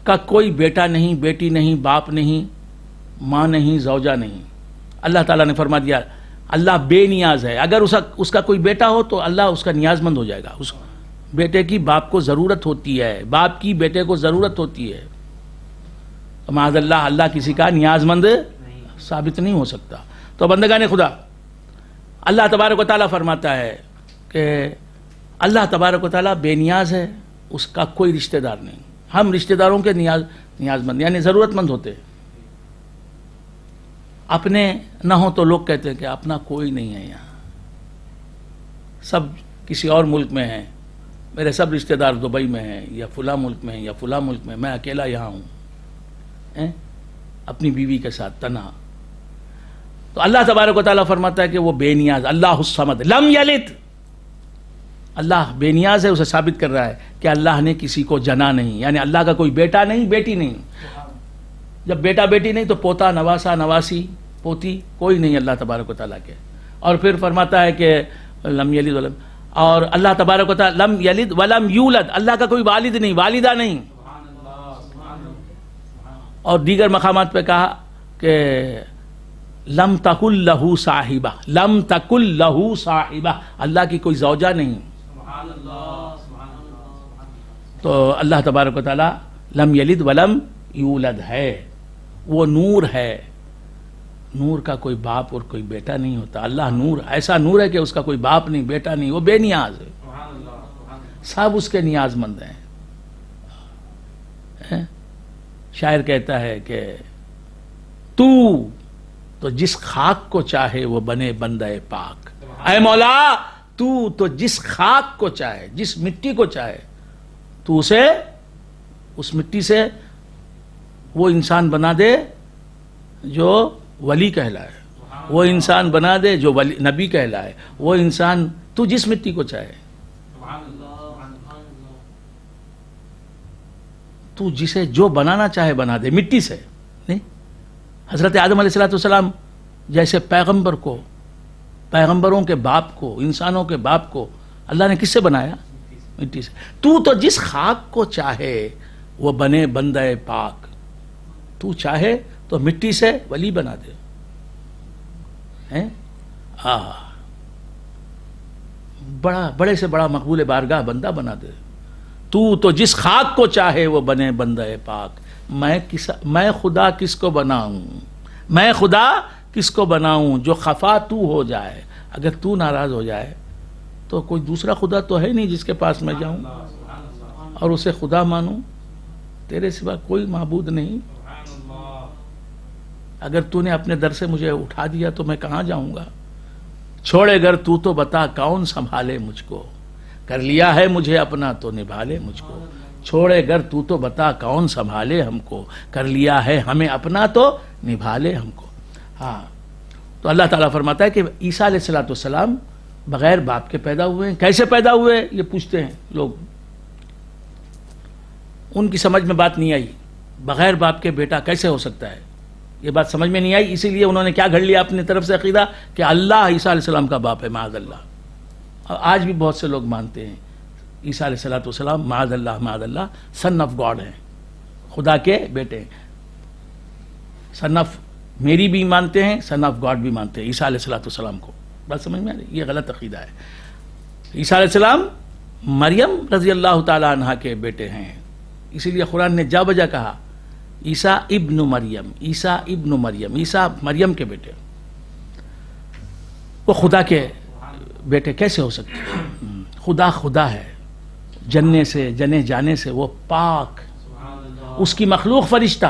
کا کوئی بیٹا نہیں، بیٹی نہیں، باپ نہیں، ماں نہیں، زوجہ نہیں۔ اللہ تعالیٰ نے فرما دیا اللہ بے نیاز ہے۔ اگر اس کا کوئی بیٹا ہو تو اللہ اس کا نیاز مند ہو جائے گا۔ اس بیٹے کی باپ کو ضرورت ہوتی ہے، باپ کی بیٹے کو ضرورت ہوتی ہے۔ معاذ اللہ، اللہ کسی کا نیاز مند ثابت نہیں ہو سکتا۔ تو بندگان خدا، اللہ تبارک و تعالیٰ فرماتا ہے کہ اللہ تبارک و تعالیٰ بے نیاز ہے، اس کا کوئی رشتہ دار نہیں۔ ہم رشتہ داروں کے نیاز مند یعنی ضرورت مند ہوتے ہیں۔ اپنے نہ ہو تو لوگ کہتے ہیں کہ اپنا کوئی نہیں ہے یہاں، سب کسی اور ملک میں ہیں، میرے سب رشتہ دار دبئی میں ہیں یا فلاں ملک میں ہیں یا فلاں ملک میں، میں اکیلا یہاں ہوں اپنی بیوی کے ساتھ تنہا۔ تو اللہ تبارک و تعالیٰ فرماتا ہے کہ وہ بے نیاز، اللہ الصمد لم یلد، اللہ بے نیاز ہے، اسے ثابت کر رہا ہے کہ اللہ نے کسی کو جنا نہیں، یعنی اللہ کا کوئی بیٹا نہیں، بیٹی نہیں۔ جب بیٹا بیٹی نہیں تو پوتا، نواسا، نواسی، پوتی کوئی نہیں اللہ تبارک و تعالیٰ کے۔ اور پھر فرماتا ہے کہ لم یلد ولم، اور اللہ تبارک و تعالیٰ لم یلد ولم یولد، اللہ کا کوئی والد نہیں، والدہ نہیں۔ اور دیگر مقامات پہ کہا کہ لم تکن لہ صاحبہ، لم تکن لہ صاحبہ، اللہ کی کوئی زوجہ نہیں۔ تو اللہ تبارک و تعالیٰ لم یلد ولم یولد ہے، وہ نور ہے، نور کا کوئی باپ اور کوئی بیٹا نہیں ہوتا۔ اللہ نور، ایسا نور ہے کہ اس کا کوئی باپ نہیں، بیٹا نہیں، وہ بے نیاز ہے، سب اس کے نیاز مند ہیں۔ شاعر کہتا ہے کہ تو جس خاک کو چاہے وہ بنے بندہ پاک، اے مولا تو جس خاک کو چاہے، جس مٹی کو چاہے، تو اسے اس مٹی سے وہ انسان بنا دے جو ولی کہلائے، وہ انسان بنا دے جو ولی نبی کہلائے، وہ انسان تو جس مٹی کو چاہے، تو جسے جو بنانا چاہے بنا دے مٹی سے۔ نہیں، حضرت آدم علیہ السلام جیسے پیغمبر کو، پیغمبروں کے باپ کو، انسانوں کے باپ کو اللہ نے کس سے بنایا؟ مٹی سے. تو جس خاک کو چاہے وہ بنے بندہ پاک. تو چاہے تو مٹی سے ولی بنا دے. بڑے سے بڑا مقبول بارگاہ بندہ بنا دے. تو جس خاک کو چاہے وہ بنے بندہ پاک. میں خدا کس کو بناؤں, میں خدا کس کو بناؤں جو خفا تو ہو جائے. اگر تو ناراض ہو جائے تو کوئی دوسرا خدا تو ہے نہیں جس کے پاس میں جاؤں اور اسے خدا مانوں. تیرے سوا کوئی معبود نہیں. اگر تو نے اپنے در سے مجھے اٹھا دیا تو میں کہاں جاؤں گا. چھوڑے گر تو بتا کون سنبھالے مجھ کو. کر لیا ہے مجھے اپنا تو نبھا لے مجھ کو. چھوڑے گر تو بتا کون سنبھالے ہم کو. کر لیا ہے ہمیں اپنا تو نبھا لے ہم کو. ہاں, تو اللہ تعالیٰ فرماتا ہے کہ عیسیٰ علیہ السلام بغیر باپ کے پیدا ہوئے ہیں. کیسے پیدا ہوئے یہ پوچھتے ہیں لوگ, ان کی سمجھ میں بات نہیں آئی. بغیر باپ کے بیٹا کیسے ہو سکتا ہے, یہ بات سمجھ میں نہیں آئی. اسی لیے انہوں نے کیا گھڑ لیا اپنی طرف سے عقیدہ کہ اللہ عیسیٰ علیہ السلام کا باپ ہے. معاذ اللہ. اور آج بھی بہت سے لوگ مانتے ہیں عیسیٰ علیہ السلام معاذ اللہ سن آف گاڈ ہیں, خدا کے بیٹے ہیں. سن آف میری بھی مانتے ہیں, سن آف گاڈ بھی مانتے ہیں عیسیٰ علیہ السلام کو. بات سمجھ میں آ رہی؟ یہ غلط عقیدہ ہے. عیسیٰ علیہ السلام مریم رضی اللہ تعالی عنہا کے بیٹے ہیں. اسی لیے قرآن نے جا بجا کہا عیسیٰ ابن مریم, عیسیٰ ابن مریم, عیسیٰ مریم کے بیٹے. وہ خدا کے بیٹے کیسے ہو سکتے ہیں؟ خدا ہے, جنے جانے سے وہ پاک. اس کی مخلوق فرشتے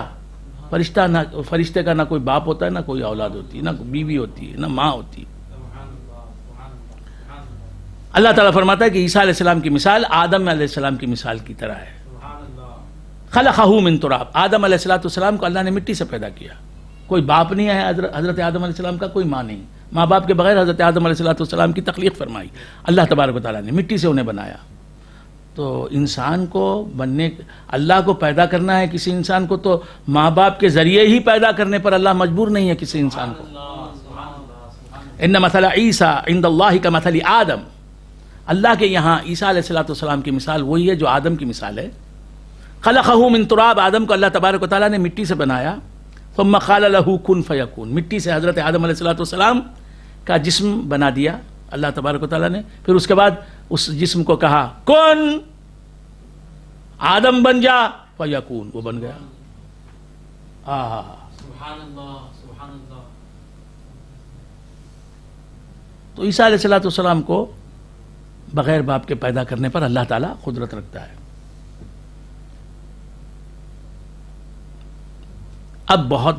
کا نہ کوئی باپ ہوتا ہے, نہ کوئی اولاد ہوتی ہے, نہ کوئی بیوی ہوتی ہے, نہ ماں ہوتی ہے. اللہ تعالیٰ فرماتا ہے کہ عیسیٰ علیہ السلام کی مثال آدم علیہ السلام کی مثال کی طرح ہے. خلقہ من تراب, آدم علیہ السلام کو اللہ نے مٹی سے پیدا کیا. کوئی باپ نہیں ہے حضرت آدم علیہ السلام کا, کوئی ماں نہیں. ماں باپ کے بغیر حضرت آدم علیہ السلام کی تخلیق فرمائی اللہ تبارک و تعالیٰ نے, مٹی سے انہیں بنایا. تو انسان کو اللہ کو پیدا کرنا ہے کسی انسان کو, تو ماں باپ کے ذریعے ہی پیدا کرنے پر اللہ مجبور نہیں ہے کسی انسان کو. ان مثل عیسیٰ عند اللہ کمثل آدم, اللہ کے یہاں عیسیٰ علیہ السلام کی مثال وہی ہے جو آدم کی مثال ہے. خلقہ من تراب, آدم کو اللہ تبارک و تعالیٰ نے مٹی سے بنایا. ثم قال له کن فیکون, مٹی سے حضرت آدم علیہ السلام کا جسم بنا دیا اللہ تبارک و تعالیٰ نے. پھر اس کے بعد اس جسم کو کہا کن, آدم بن جا, فیکون, وہ بن گیا. سبحان اللہ, سبحان اللہ. تو عیسیٰ علیہ السلام کو بغیر باپ کے پیدا کرنے پر اللہ تعالیٰ قدرت رکھتا ہے. اب بہت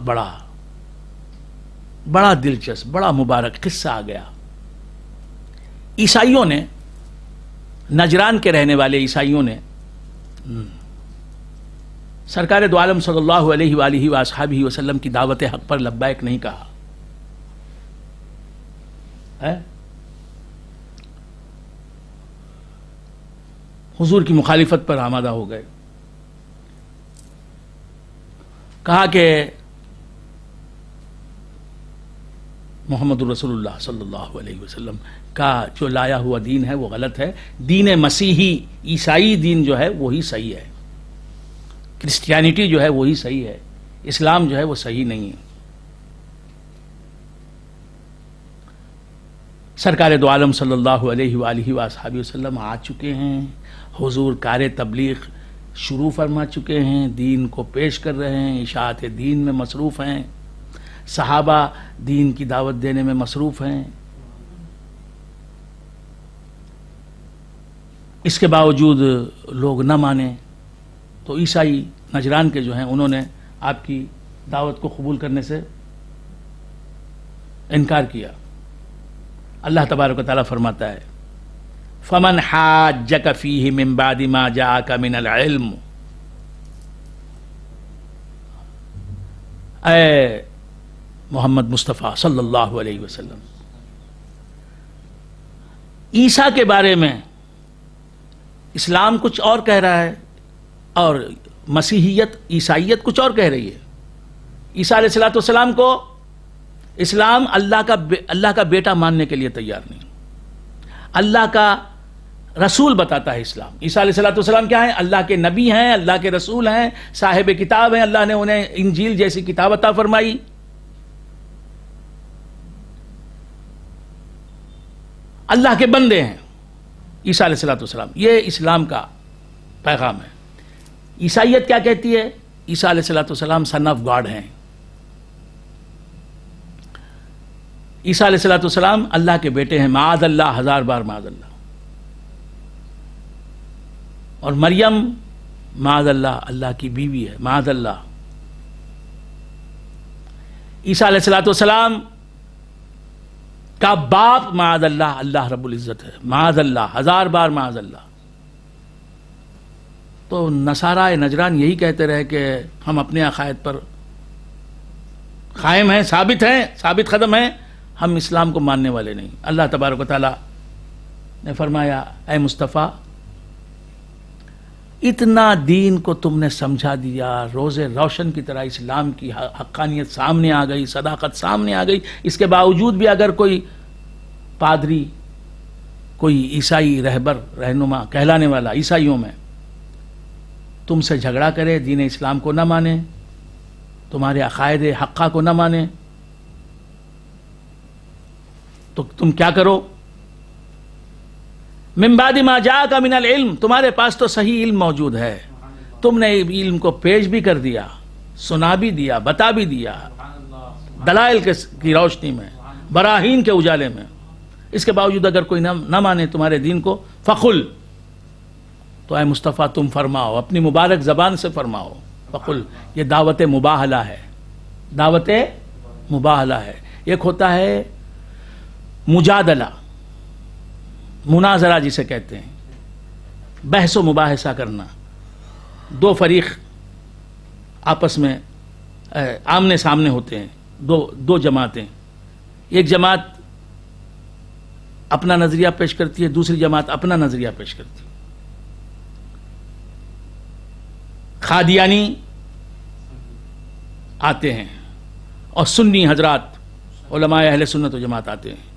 بڑا دلچسپ, بڑا مبارک قصہ آ گیا. عیسائیوں نے, نجران کے رہنے والے عیسائیوں نے سرکار دو عالم صلی اللہ علیہ وآلہ وآصحابہ وسلم کی دعوت حق پر لبیک نہیں کہا. حضور کی مخالفت پر آمادہ ہو گئے. کہا کہ محمد رسول اللہ صلی اللہ علیہ وسلم کا جو لایا ہوا دین ہے وہ غلط ہے. دین مسیحی عیسائی دین جو ہے وہی صحیح ہے. کرسچینٹی جو ہے وہی صحیح ہے, اسلام جو ہے وہ صحیح نہیں ہے. سرکار دو عالم صلی اللہ علیہ وآلہ وآصحابہ وسلم آ چکے ہیں. حضور کار تبلیغ شروع فرما چکے ہیں, دین کو پیش کر رہے ہیں, اشاعت دین میں مصروف ہیں, صحابہ دین کی دعوت دینے میں مصروف ہیں. اس کے باوجود لوگ نہ مانیں تو عیسائی نجران کے جو ہیں انہوں نے آپ کی دعوت کو قبول کرنے سے انکار کیا. اللہ تبارک و تعالیٰ فرماتا ہے فمن حاجک فیہ من بعد ما جاءک من العلم, اے محمد مصطفیٰ صلی اللہ علیہ وسلم, عیسیٰ کے بارے میں اسلام کچھ اور کہہ رہا ہے اور مسیحیت عیسائیت کچھ اور کہہ رہی ہے. عیسیٰ علیہ السلام کو اسلام اللہ کا بیٹا ماننے کے لیے تیار نہیں, اللہ کا رسول بتاتا ہے اسلام. عیسیٰ علیہ السلام کیا ہیں؟ اللہ کے نبی ہیں، اللہ کے رسول ہیں، صاحب کتاب ہیں. اللہ نے انہیں انجیل جیسی کتاب عطا فرمائی. اللہ کے بندے ہیں عیسیٰ علیہ السلام. یہ اسلام کا پیغام ہے. عیسائیت کیا کہتی ہے؟ عیسیٰ علیہ السلام سن آف گاڈ ہیں. عیسیٰ علیہ السلام اللہ کے بیٹے ہیں، معاذ اللہ، ہزار بار معاذ اللہ. اور مریم معاذ اللہ اللہ کی بیوی ہے، معاذ اللہ. عیسیٰ علیہ السلام کا باپ معاذ اللہ اللہ رب العزت ہے، معاذ اللہ، ہزار بار معاذ اللہ. تو نصارہ نجران یہی کہتے رہے کہ ہم اپنے عقائد پر قائم ہیں، ثابت قدم ہیں، ہم اسلام کو ماننے والے نہیں. اللہ تبارک و تعالی نے فرمایا اے مصطفیٰ اتنا دین کو تم نے سمجھا دیا، روز روشن کی طرح اسلام کی حقانیت سامنے آ گئی، صداقت سامنے آ گئی. اس کے باوجود بھی اگر کوئی پادری، کوئی عیسائی رہبر رہنما کہلانے والا عیسائیوں میں تم سے جھگڑا کرے، دین اسلام کو نہ مانے، تمہارے عقائد حقہ کو نہ مانے، تو تم کیا کرو؟ من بعد ما جاءک من العلم، تمہارے پاس تو صحیح علم موجود ہے، تم نے علم کو پیش بھی کر دیا، سنا بھی دیا، بتا بھی دیا، دلائل کی روشنی میں، براہین کے اجالے میں. اس کے باوجود اگر کوئی نہ مانے تمہارے دین کو، فقل، تو اے مصطفیٰ تم فرماؤ، اپنی مبارک زبان سے فرماؤ، فقل. یہ دعوت مباہلہ ہے، دعوت مباہلہ ہے. ایک ہوتا ہے مجادلہ، مناظرہ جسے کہتے ہیں، بحث و مباحثہ کرنا. دو فریق آپس میں آمنے سامنے ہوتے ہیں، دو جماعتیں. ایک جماعت اپنا نظریہ پیش کرتی ہے، دوسری جماعت اپنا نظریہ پیش کرتی ہے. قادیانی آتے ہیں اور سنی حضرات علماء اہل سنت و جماعت آتے ہیں.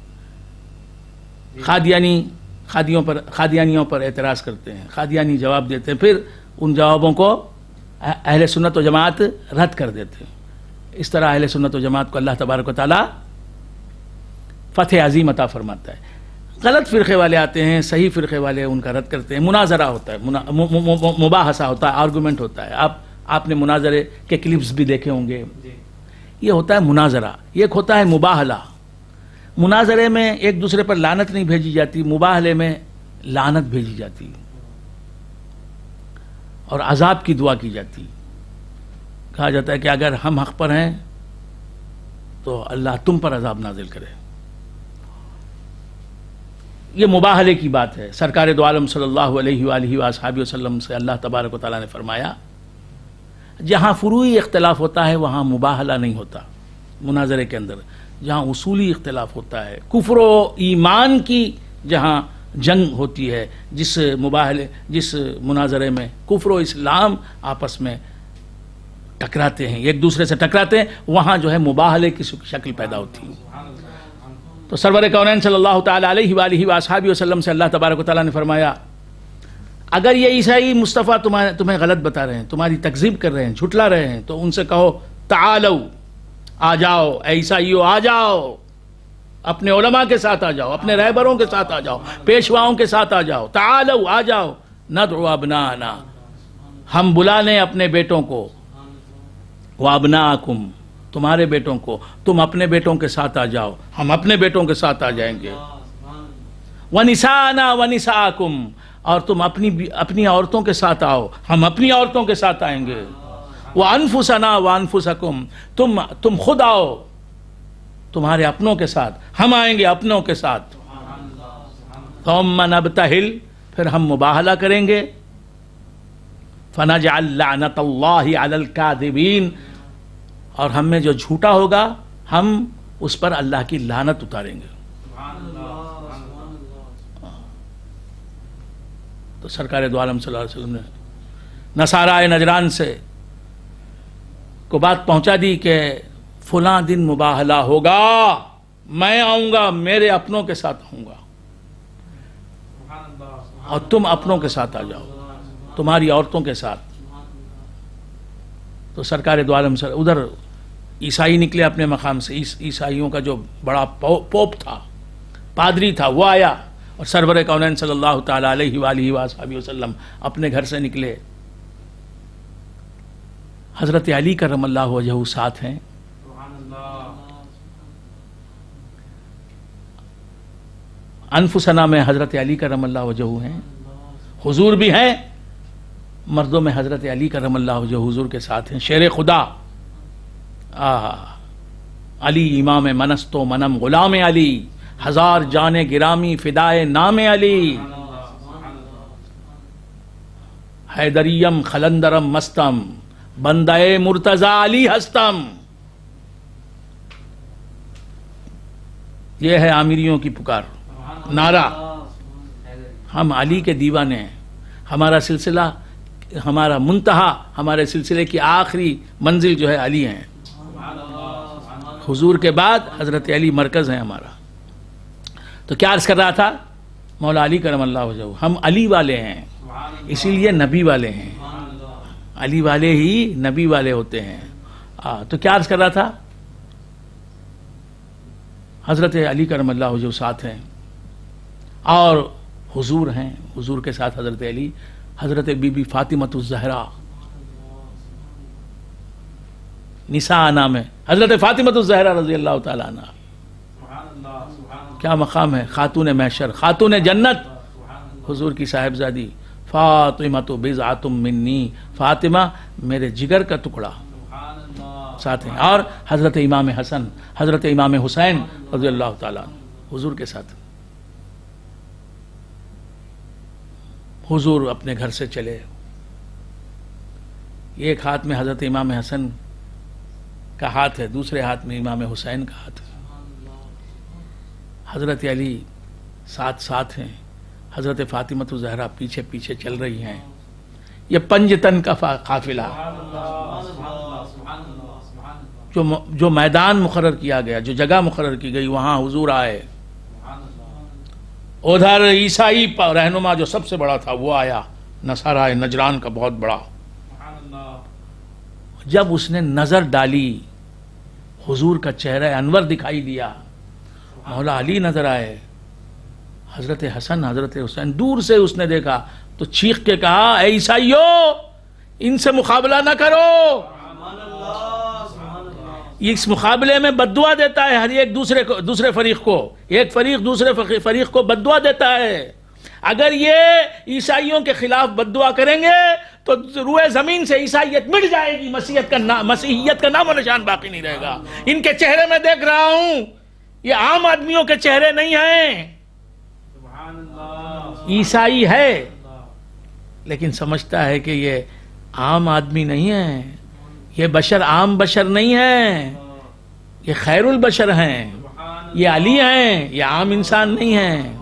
قادیانیوں پر اعتراض کرتے ہیں، قادیانی جواب دیتے ہیں، پھر ان جوابوں کو اہل سنت و جماعت رد کر دیتے ہیں. اس طرح اہل سنت و جماعت کو اللہ تبارک و تعالی فتح عظیم عطا فرماتا ہے. غلط فرقے والے آتے ہیں، صحیح فرقے والے ان کا رد کرتے ہیں. مناظرہ ہوتا ہے، مباحثہ ہوتا ہے، آرگومنٹ ہوتا ہے. آپ نے مناظرے کے کلپس بھی دیکھے ہوں گے. یہ ہوتا ہے مناظرہ. ایک ہوتا ہے مباہلہ. مناظرے میں ایک دوسرے پر لعنت نہیں بھیجی جاتی، مباہلے میں لعنت بھیجی جاتی اور عذاب کی دعا کی جاتی. کہا جاتا ہے کہ اگر ہم حق پر ہیں تو اللہ تم پر عذاب نازل کرے. یہ مباہلے کی بات ہے. سرکار دو عالم صلی اللہ علیہ وآلہ وآصحابہ وسلم سے اللہ تبارک و تعالیٰ نے فرمایا جہاں فروعی اختلاف ہوتا ہے وہاں مباہلہ نہیں ہوتا. مناظرے کے اندر جہاں اصولی اختلاف ہوتا ہے، کفر و ایمان کی جہاں جنگ ہوتی ہے، جس مناظرے میں کفر و اسلام آپس میں ٹکراتے ہیں، ایک دوسرے سے ٹکراتے ہیں، وہاں جو ہے مباہلے کی شکل پیدا ہوتی ہے. تو سرور کونین صلی اللہ تعالیٰ علیہ وآلہ وآصحابہ وسلم سے اللہ تبارک و تعالیٰ نے فرمایا اگر یہ عیسائی مصطفیٰ تمہیں غلط بتا رہے ہیں، تمہاری تکذیب کر رہے ہیں، جھٹلا رہے ہیں، تو ان سے کہو تعالو، آ جاؤ اے عیسائیو، آ جاؤ، اپنے علماء کے ساتھ آ جاؤ، اپنے رہبروں کے ساتھ آ جاؤ، پیشواؤں کے ساتھ آ جاؤ. تعالو، آ جاؤ، ندعو ابناءنا، ہم بلا لیں اپنے بیٹوں کو، وابناءکم، تمہارے بیٹوں کو، تم اپنے بیٹوں کے ساتھ آ جاؤ، ہم اپنے بیٹوں کے ساتھ آ جائیں گے. ونساءنا ونساءکم، اور تم اپنی عورتوں کے ساتھ آؤ، ہم اپنی عورتوں کے ساتھ آئیں گے. وانفسنا وانفسکم، تم خود آؤ تمہارے اپنوں کے ساتھ، ہم آئیں گے اپنوں کے ساتھ. ثم نبتہل، پھر ہم مباہلہ کریں گے. فنجعل لعنت اللہ علی الکاذبین، اور ہم میں جو جھوٹا ہوگا ہم اس پر اللہ کی لعنت اتاریں گے. تو سرکار دو عالم صلی اللہ علیہ وسلم نے نصارہ نجران سے کو بات پہنچا دی کہ فلاں دن مباہلہ ہوگا، میں آؤں گا، میرے اپنوں کے ساتھ آؤں گا. اور تم اپنوں کے ساتھ آ جاؤ، تمہاری عورتوں کے ساتھ. تو سرکار دو عالم سر ادھر عیسائی نکلے اپنے مقام سے. عیسائیوں کا جو بڑا پوپ تھا، پادری تھا، وہ آیا، اور سرور کونین صلی اللہ تعالی علیہ وآلہ وصحبہ وسلم اپنے گھر سے نکلے. حضرت علی کرم اللہ وجہہ ساتھ ہیں. انفسنا میں حضرت علی کرم اللہ وجہہ ہیں، حضور بھی ہیں، مردوں میں حضرت علی کرم اللہ وجہہ حضور کے ساتھ ہیں. شیر خدا علی امام منستو منم غلام علی، ہزار جان گرامی فدائے نام علی. حیدریم خلندرم مستم بندہ مرتضی علی ہستم. یہ ہے عامریوں کی پکار، نعرہ. ہم علی کے دیوانے ہیں. ہمارا سلسلہ، ہمارا منتہا، ہمارے سلسلے کی آخری منزل جو ہے علی ہیں. حضور کے بعد حضرت علی مرکز ہیں ہمارا. تو کیا عرض کر رہا تھا مولا علی کرم اللہ وجہہ؟ ہم علی والے ہیں، اسی لیے نبی والے ہیں. علی والے ہی نبی والے ہوتے ہیں. تو کیا عرض کر رہا تھا؟ حضرت علی کرم اللہ وجہہ ساتھ ہیں اور حضور ہیں. حضور کے ساتھ حضرت علی، حضرت بی بی فاطمۃ الزہرا نساء نام ہے. حضرت فاطمۃ الزہرا رضی اللہ تعالیٰ عنہ، کیا مقام ہے! خاتون محشر، خاتون جنت، حضور کی صاحبزادی. فاطمۃ بضعۃ منی، فاطمہ میرے جگر کا ٹکڑا ساتھ ہیں. اور حضرت امام حسن، حضرت امام حسین رضی اللہ تعالیٰ عنہ حضور کے ساتھ. حضور اپنے گھر سے چلے، ایک ہاتھ میں حضرت امام حسن کا ہاتھ ہے، دوسرے ہاتھ میں امام حسین کا ہاتھ ہے. حضرت علی ساتھ ساتھ ہیں، حضرت فاطمۃ الزہرا پیچھے پیچھے چل رہی ہیں. یہ پنجتن کا قافلہ، جو میدان مقرر کیا گیا، جو جگہ مقرر کی گئی، وہاں حضور آئے. ادھر عیسائی رہنما جو سب سے بڑا تھا وہ آیا، نصارہ نجران کا بہت بڑا. جب اس نے نظر ڈالی، حضور کا چہرہ انور دکھائی دیا، مولا علی نظر آئے، حضرت حسن، حضرت حسین. دور سے اس نے دیکھا تو چیخ کے کہا، اے عیسائیو، ان سے مقابلہ نہ کرو. اس مقابلے میں بددعا دیتا ہے ہر ایک دوسرے فریق کو. ایک فریق دوسرے فریق کو بددعا دیتا ہے. اگر یہ عیسائیوں کے خلاف بددعا کریں گے تو روئے زمین سے عیسائیت مٹ جائے گی، مسیحیت کا نام و نشان باقی نہیں رہے گا. ان کے چہرے میں دیکھ رہا ہوں، یہ عام آدمیوں کے چہرے نہیں ہیں. عیسائی ہے لیکن سمجھتا ہے کہ یہ عام آدمی نہیں ہے، یہ بشر عام بشر نہیں ہے، یہ خیر البشر ہیں، یہ علی ہیں، یہ عام انسان نہیں ہیں،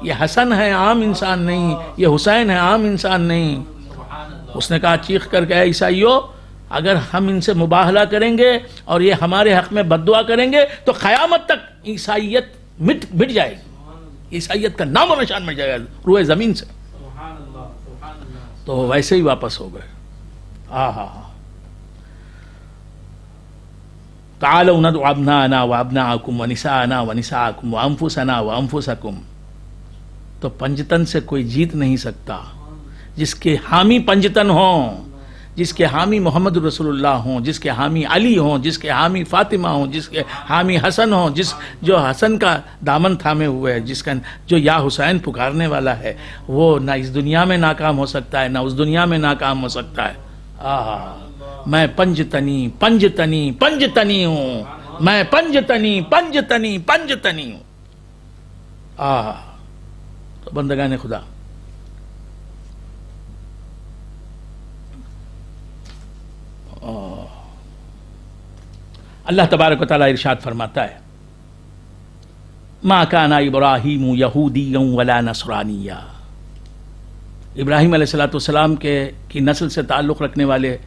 یہ حسن ہے، عام انسان نہیں، یہ حسین ہے، عام انسان نہیں. اس نے کہا چیخ کر کے، اے عیسائیو، اگر ہم ان سے مباہلہ کریں گے اور یہ ہمارے حق میں بددعا کریں گے تو قیامت تک عیسائیت مٹ جائے گی، عیسائیت کا نام و نشان مٹ جائے گا روئے زمین سے. تو ویسے ہی واپس ہو گئے. تعالوا ندعو ابناءنا وابناءکم ونساءنا ونساءکم وانفسنا وانفسکم. تو پنجتن سے کوئی جیت نہیں سکتا. جس کے حامی پنجتن ہوں، جس کے حامی محمد رسول اللہ ہوں، جس کے حامی علی ہوں، جس کے حامی فاطمہ ہوں، جس کے حامی حسن ہوں، جو حسن کا دامن تھامے ہوئے ہے، جو یا حسین پکارنے والا ہے، وہ نہ اس دنیا میں ناکام ہو سکتا ہے نہ اس دنیا میں ناکام ہو سکتا ہے. میں پنجتنی ہوں، میں پنجتنی ہوں. تو بندگان خدا، اللہ تبارک و تعالیٰ ارشاد فرماتا ہے، ما کان ابراہیم یہودیا ولا نصرانیا. ابراہیم علیہ الصلوۃ والسلام کی نسل سے تعلق رکھنے والے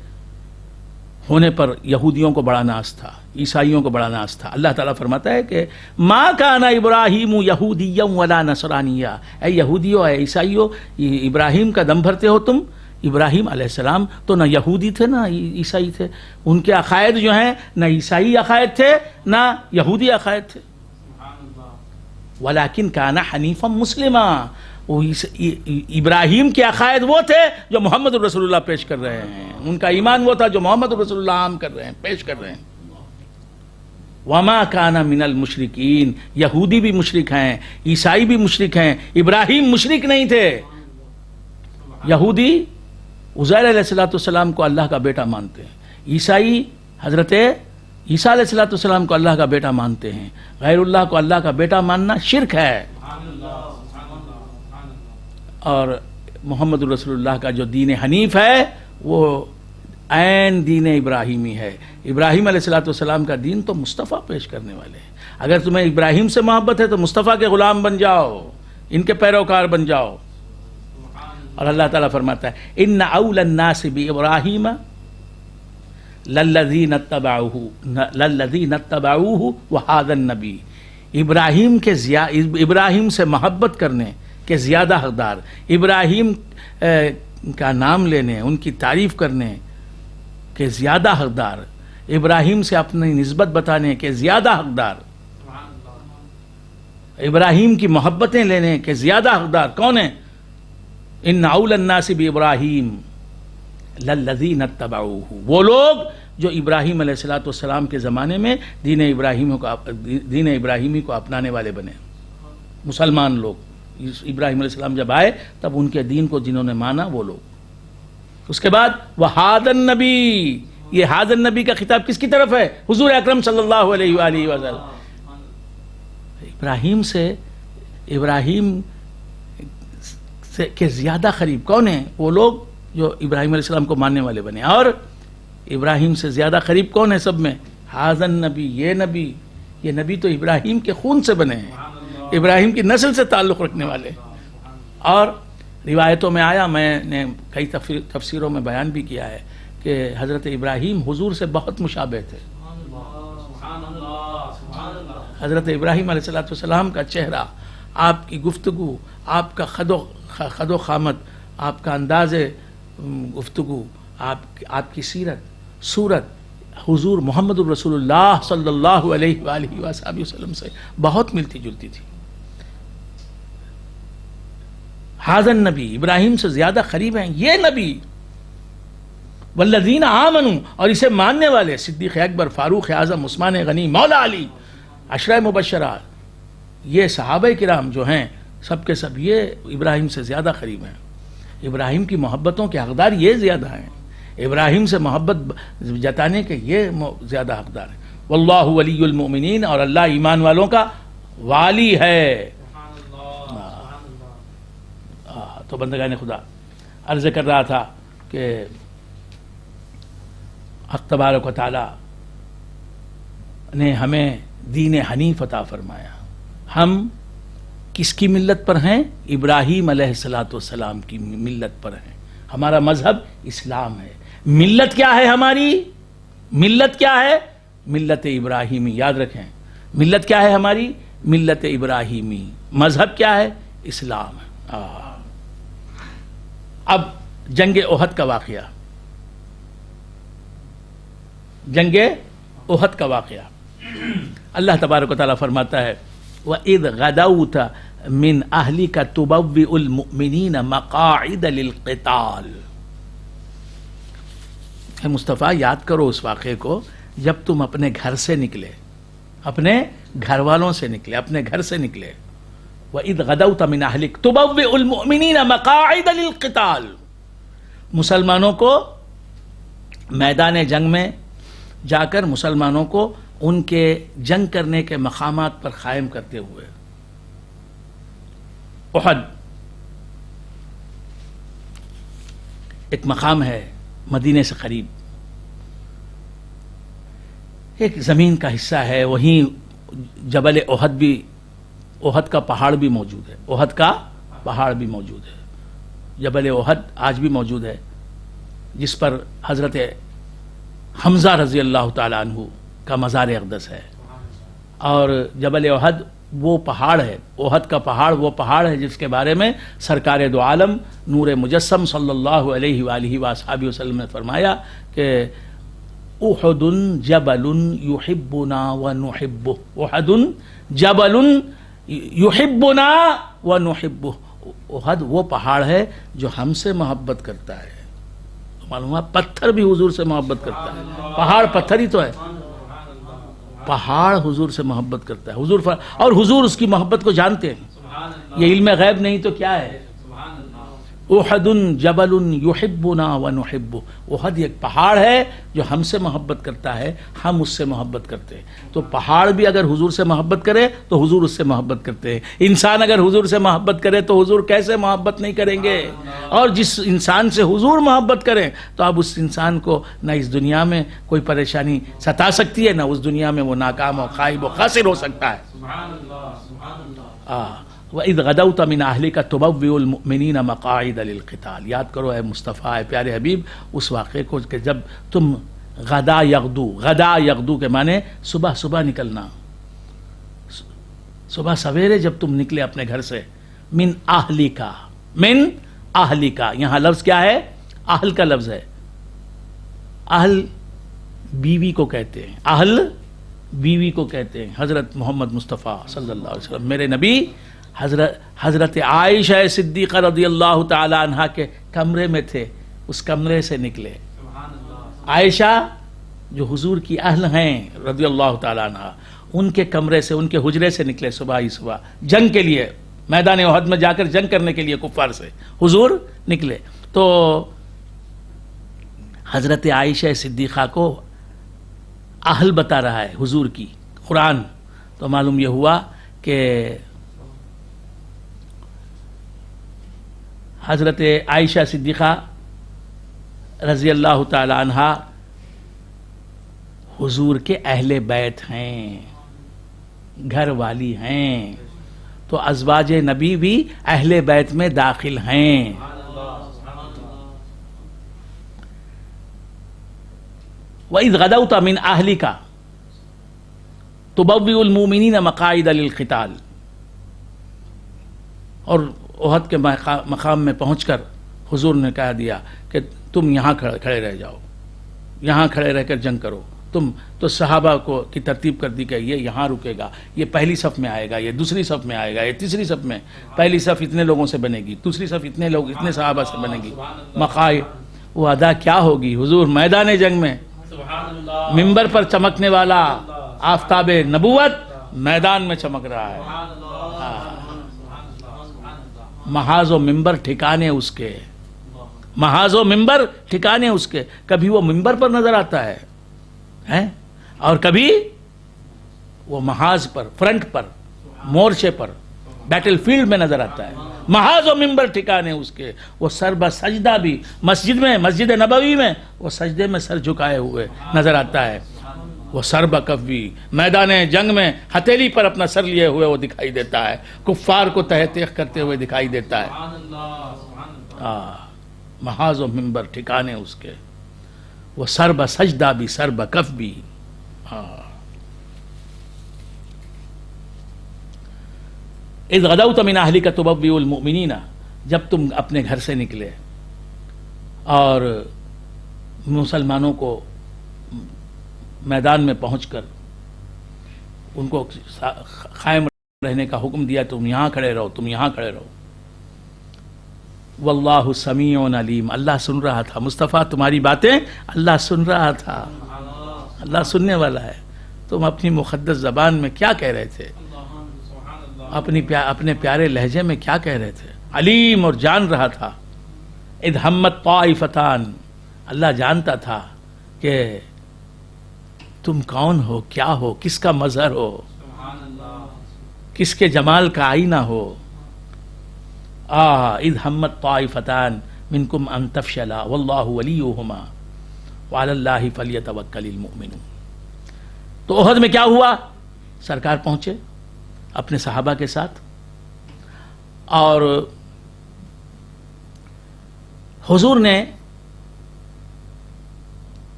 ہونے پر یہودیوں کو بڑا ناز تھا، عیسائیوں کو بڑا ناز تھا۔ اللہ تعالیٰ فرماتا ہے کہ ما کان ابراہیم یہودیا ولا نصرانیہ، اے یہودیو اے عیسائیو، ابراہیم کا دم بھرتے ہو تم؟ ابراہیم علیہ السلام تو نہ یہودی تھے نہ عیسائی تھے، ان کے عقائد جو ہیں نہ عیسائی عقائد تھے نہ یہودی عقائد تھے، ولیکن کان حنیفا مسلما، ابراہیم کے عقائد وہ تھے جو محمد رسول اللہ پیش کر رہے ہیں، ان کا ایمان وہ تھا جو محمد رسول اللہ عام کر رہے ہیں، پیش کر رہے ہیں۔ وما کان من المشرکین، یہودی بھی مشرک ہیں، عیسائی بھی مشرک ہیں، ابراہیم مشرک نہیں تھے۔ یہودی عزیر علیہ السلام کو اللہ کا بیٹا مانتے ہیں، عیسائی حضرت عیسیٰ علیہ السلام کو اللہ کا بیٹا مانتے ہیں۔ غیر اللہ کو اللہ کا بیٹا ماننا شرک ہے، اور محمد رسول اللہ کا جو دین حنیف ہے وہ عین دین ابراہیمی ہے۔ ابراہیم علیہ السلام کا دین تو مصطفیٰ پیش کرنے والے ہیں۔ اگر تمہیں ابراہیم سے محبت ہے تو مصطفیٰ کے غلام بن جاؤ، ان کے پیروکار بن جاؤ۔ اور اللہ تعالیٰ فرماتا ہے ان اول الناس بابراہیم للذین اتبعوہ وہذا النبی، ابراہیم سے محبت کرنے کے زیادہ حقدار، ابراہیم کا نام لینے، ان کی تعریف کرنے کے زیادہ حقدار، ابراہیم سے اپنی نسبت بتانے کے زیادہ حقدار، ابراہیم کی محبتیں لینے کے زیادہ حقدار کون ہیں؟ ان اول الناس بابراہیم للذین اتبعوہ، وہ لوگ جو ابراہیم علیہ السلام کے زمانے میں دین ابراہیمی کو اپنانے والے بنے، مسلمان لوگ۔ ابراہیم علیہ السلام جب آئے تب ان کے دین کو جنہوں نے مانا وہ لوگ۔ اس کے بعد وہذا النبی، یہ ھذا النبی کا خطاب کس کی طرف ہے؟ حضور اکرم صلی اللہ علیہ وآلہ وسلم۔ ابراہیم کے زیادہ قریب کون ہیں؟ وہ لوگ جو ابراہیم علیہ السلام کو ماننے والے بنے۔ اور ابراہیم سے زیادہ قریب کون ہے سب میں؟ ھذا النبی، یہ نبی تو ابراہیم کے خون سے بنے ہیں، ابراہیم کی نسل سے تعلق رکھنے والے۔ اور روایتوں میں آیا، میں نے کئی تفسیروں میں بیان بھی کیا ہے کہ حضرت ابراہیم حضور سے بہت مشابہ تھے۔ حضرت ابراہیم علیہ السلام کا چہرہ، آپ کی گفتگو، آپ کا خد و خامت، آپ کا انداز گفتگو، آپ کی صورت حضور محمد الرسول اللہ صلی اللہ علیہ وآلہ وسلم سے بہت ملتی جلتی تھی۔ ھذا النبی، ابراہیم سے زیادہ قریب ہیں یہ نبی۔ والذین آمنوا، اور اسے ماننے والے، صدیق اکبر، فاروق اعظم، عثمان غنی، مولا علی، عشرہ مبشرہ، یہ صحابہ کرام جو ہیں سب کے سب یہ ابراہیم سے زیادہ قریب ہیں۔ ابراہیم کی محبتوں کے حقدار یہ زیادہ ہیں، ابراہیم سے محبت جتانے کے یہ زیادہ حقدار ہیں۔ واللہ ولی المؤمنین، اور اللہ ایمان والوں کا والی ہے۔ تو بندگان خدا، عرض کر رہا تھا کہ حق تبارک و تعالی نے ہمیں دین حنیف عطا فرمایا۔ ہم کس کی ملت پر ہیں؟ ابراہیم علیہ السلام کی ملت پر ہیں۔ ہمارا مذہب اسلام ہے۔ ملت کیا ہے ہماری؟ ملت کیا ہے؟ ملت ابراہیمی، یاد رکھیں، ملت کیا ہے ہماری؟ ملت ابراہیمی۔ مذہب کیا ہے؟ اسلام ہے۔ اب جنگ احد کا واقعہ، جنگ احد کا واقعہ، اللہ تبارک و تعالیٰ فرماتا ہے وَإِذْ غَدَوْتَ مِنْ أَهْلِكَ تُبَوِّئُ الْمُؤْمِنِينَ مَقَاعِدَ لِلْقِتَالِ۔ اے مصطفیٰ، یاد کرو اس واقعے کو جب تم اپنے گھر سے نکلے، اپنے گھر والوں سے نکلے، اپنے گھر سے نکلے۔ وَإِذْ غَدَوْتَ مِنْ أَهْلِكَ تُبَوِّئُ الْمُؤْمِنِينَ مَقَاعِدَ لِلْقِتَالِ، مسلمانوں کو میدان جنگ میں جا کر مسلمانوں کو ان کے جنگ کرنے کے مقامات پر قائم کرتے ہوئے۔ احد ایک مقام ہے مدینے سے قریب، ایک زمین کا حصہ ہے، وہیں جبل احد بھی، احد کا پہاڑ بھی موجود ہے، احد کا پہاڑ بھی موجود ہے، جبل احد آج بھی موجود ہے، جس پر حضرت حمزہ رضی اللہ تعالیٰ عنہ کا مزار اقدس ہے. اور جبل احد وہ پہاڑ ہے، احد کا پہاڑ وہ پہاڑ ہے جس کے بارے میں سرکار دو عالم نور مجسم صلی اللہ علیہ وآلہ وآصحابہ وسلم نے فرمایا کہ احد جبل یحبنا ونحبه، احد جبل یحبنا ونحبه، احد وہ پہاڑ ہے جو ہم سے محبت کرتا ہے. معلوم ہے پتھر بھی حضور سے محبت کرتا ہے، پہاڑ پتھر ہی تو ہے، پہاڑ حضور سے محبت کرتا ہے. حضور اور حضور اس کی محبت کو جانتے ہیں. یہ علم غیب نہیں تو کیا ہے؟ احد جبل یحبنا ونحبه، احد ایک پہاڑ ہے جو ہم سے محبت کرتا ہے، ہم اس سے محبت کرتے ہیں. تو پہاڑ بھی اگر حضور سے محبت کرے تو حضور اس سے محبت کرتے ہیں. انسان اگر حضور سے محبت کرے تو حضور کیسے محبت نہیں کریں گے؟ اور جس انسان سے حضور محبت کریں تو اب اس انسان کو نہ اس دنیا میں کوئی پریشانی ستا سکتی ہے، نہ اس دنیا میں وہ ناکام و خائب و خاسر ہو سکتا ہے. وَإِذْ غَدَوْتَ مِنْ أَهْلِكَ تُبَوِّئُ الْمُؤْمِنِينَ مَقَاعِدَ لِلْقِتَالِ. یاد کرو اے مصطفیٰ، اے پیارے حبیب، اس واقعے کو کہ جب تم غدا یغدو کے معنی صبح صبح نکلنا، صبح سویرے جب تم نکلے اپنے گھر سے، من اہلکا، یہاں لفظ کیا ہے؟ اہل کا لفظ ہے. اہل بیوی کو کہتے ہیں، اہل بیوی کو کہتے ہیں. حضرت محمد مصطفیٰ صلی اللہ علیہ وسلم میرے نبی حضرت عائشہ صدیقہ رضی اللہ تعالی عنہا کے کمرے میں تھے، اس کمرے سے نکلے. عائشہ جو حضور کی اہل ہیں رضی اللہ تعالی عنہا، ان کے کمرے سے، ان کے حجرے سے نکلے صبح ہی صبح جنگ کے لیے، میدان احد میں جا کر جنگ کرنے کے لیے کفار سے حضور نکلے. تو حضرت عائشہ صدیقہ کو اہل بتا رہا ہے حضور کی قرآن. تو معلوم یہ ہوا کہ حضرت عائشہ صدیقہ رضی اللہ تعالی عنہا حضور کے اہل بیت ہیں، گھر والی ہیں. تو ازواج نبی بھی اہل بیت میں داخل ہیں. وَإِذْ غَدَوْتَ مِنْ أَهْلِكَ تُبَوِّئُ الْمُؤْمِنِينَ مَقَاعِدَ لِلْقِتَالِ. اور احد کے مقام میں پہنچ کر حضور نے کہہ دیا کہ تم یہاں کھڑے رہ جاؤ، یہاں کھڑے رہ کر جنگ کرو. تم تو صحابہ کو کی ترتیب کر دی کہ یہ یہاں رکے گا، یہ پہلی صف میں آئے گا، یہ دوسری صف میں آئے گا، یہ تیسری صف میں. پہلی صف اتنے لوگوں سے بنے گی، دوسری صف اتنے لوگ، اتنے صحابہ سے بنے گی. مقاعد وہ ادا کیا ہوگی؟ حضور میدان جنگ میں منبر پر چمکنے والا آفتاب نبوت میدان میں چمک رہا ہے. محاذ و منبر ٹھکانے اس کے، محاذ و منبر ٹھکانے اس کے. کبھی وہ منبر پر نظر آتا ہے اور کبھی وہ محاذ پر، فرنٹ پر، مورچے پر، بیٹل فیلڈ میں نظر آتا ہے. محاذ و منبر ٹھکانے اس کے. وہ سر بسجدہ بھی مسجد میں، مسجد نبوی میں وہ سجدے میں سر جھکائے ہوئے نظر آتا ہے. وہ سر بکف بھی میدان جنگ میں ہتھیلی پر اپنا سر لیے ہوئے وہ دکھائی دیتا ہے، کفار کو تحقیق کرتے ہوئے دکھائی دیتا ہے. محاذ و منبر ٹھکانے اس کے. وہ سر بسجدہ بھی، سر بکف بھی. اذ غدوت من اہلک تبوئ المؤمنین، جب تم اپنے گھر سے نکلے اور مسلمانوں کو میدان میں پہنچ کر ان کو قائم رہنے کا حکم دیا، تم یہاں کھڑے رہو، تم یہاں کھڑے رہو. واللہ سمیع علیم، اللہ سن رہا تھا. مصطفیٰ تمہاری باتیں اللہ سن رہا تھا، اللہ سننے والا ہے. تم اپنی مقدس زبان میں کیا کہہ رہے تھے، اپنے پیارے لہجے میں کیا کہہ رہے تھے. علیم، اور جان رہا تھا. اذ ہمت طائفتان، اللہ جانتا تھا کہ تم کون ہو، کیا ہو، کس کا مظہر ہو، کس کے جمال کا آئینہ ہو. اذ ہمت طائفتان منکم ان تفشلا واللہ ولیہما وعلی اللہ فلیتوکل المؤمنون. تو احد میں کیا ہوا؟ سرکار پہنچے اپنے صحابہ کے ساتھ اور حضور نے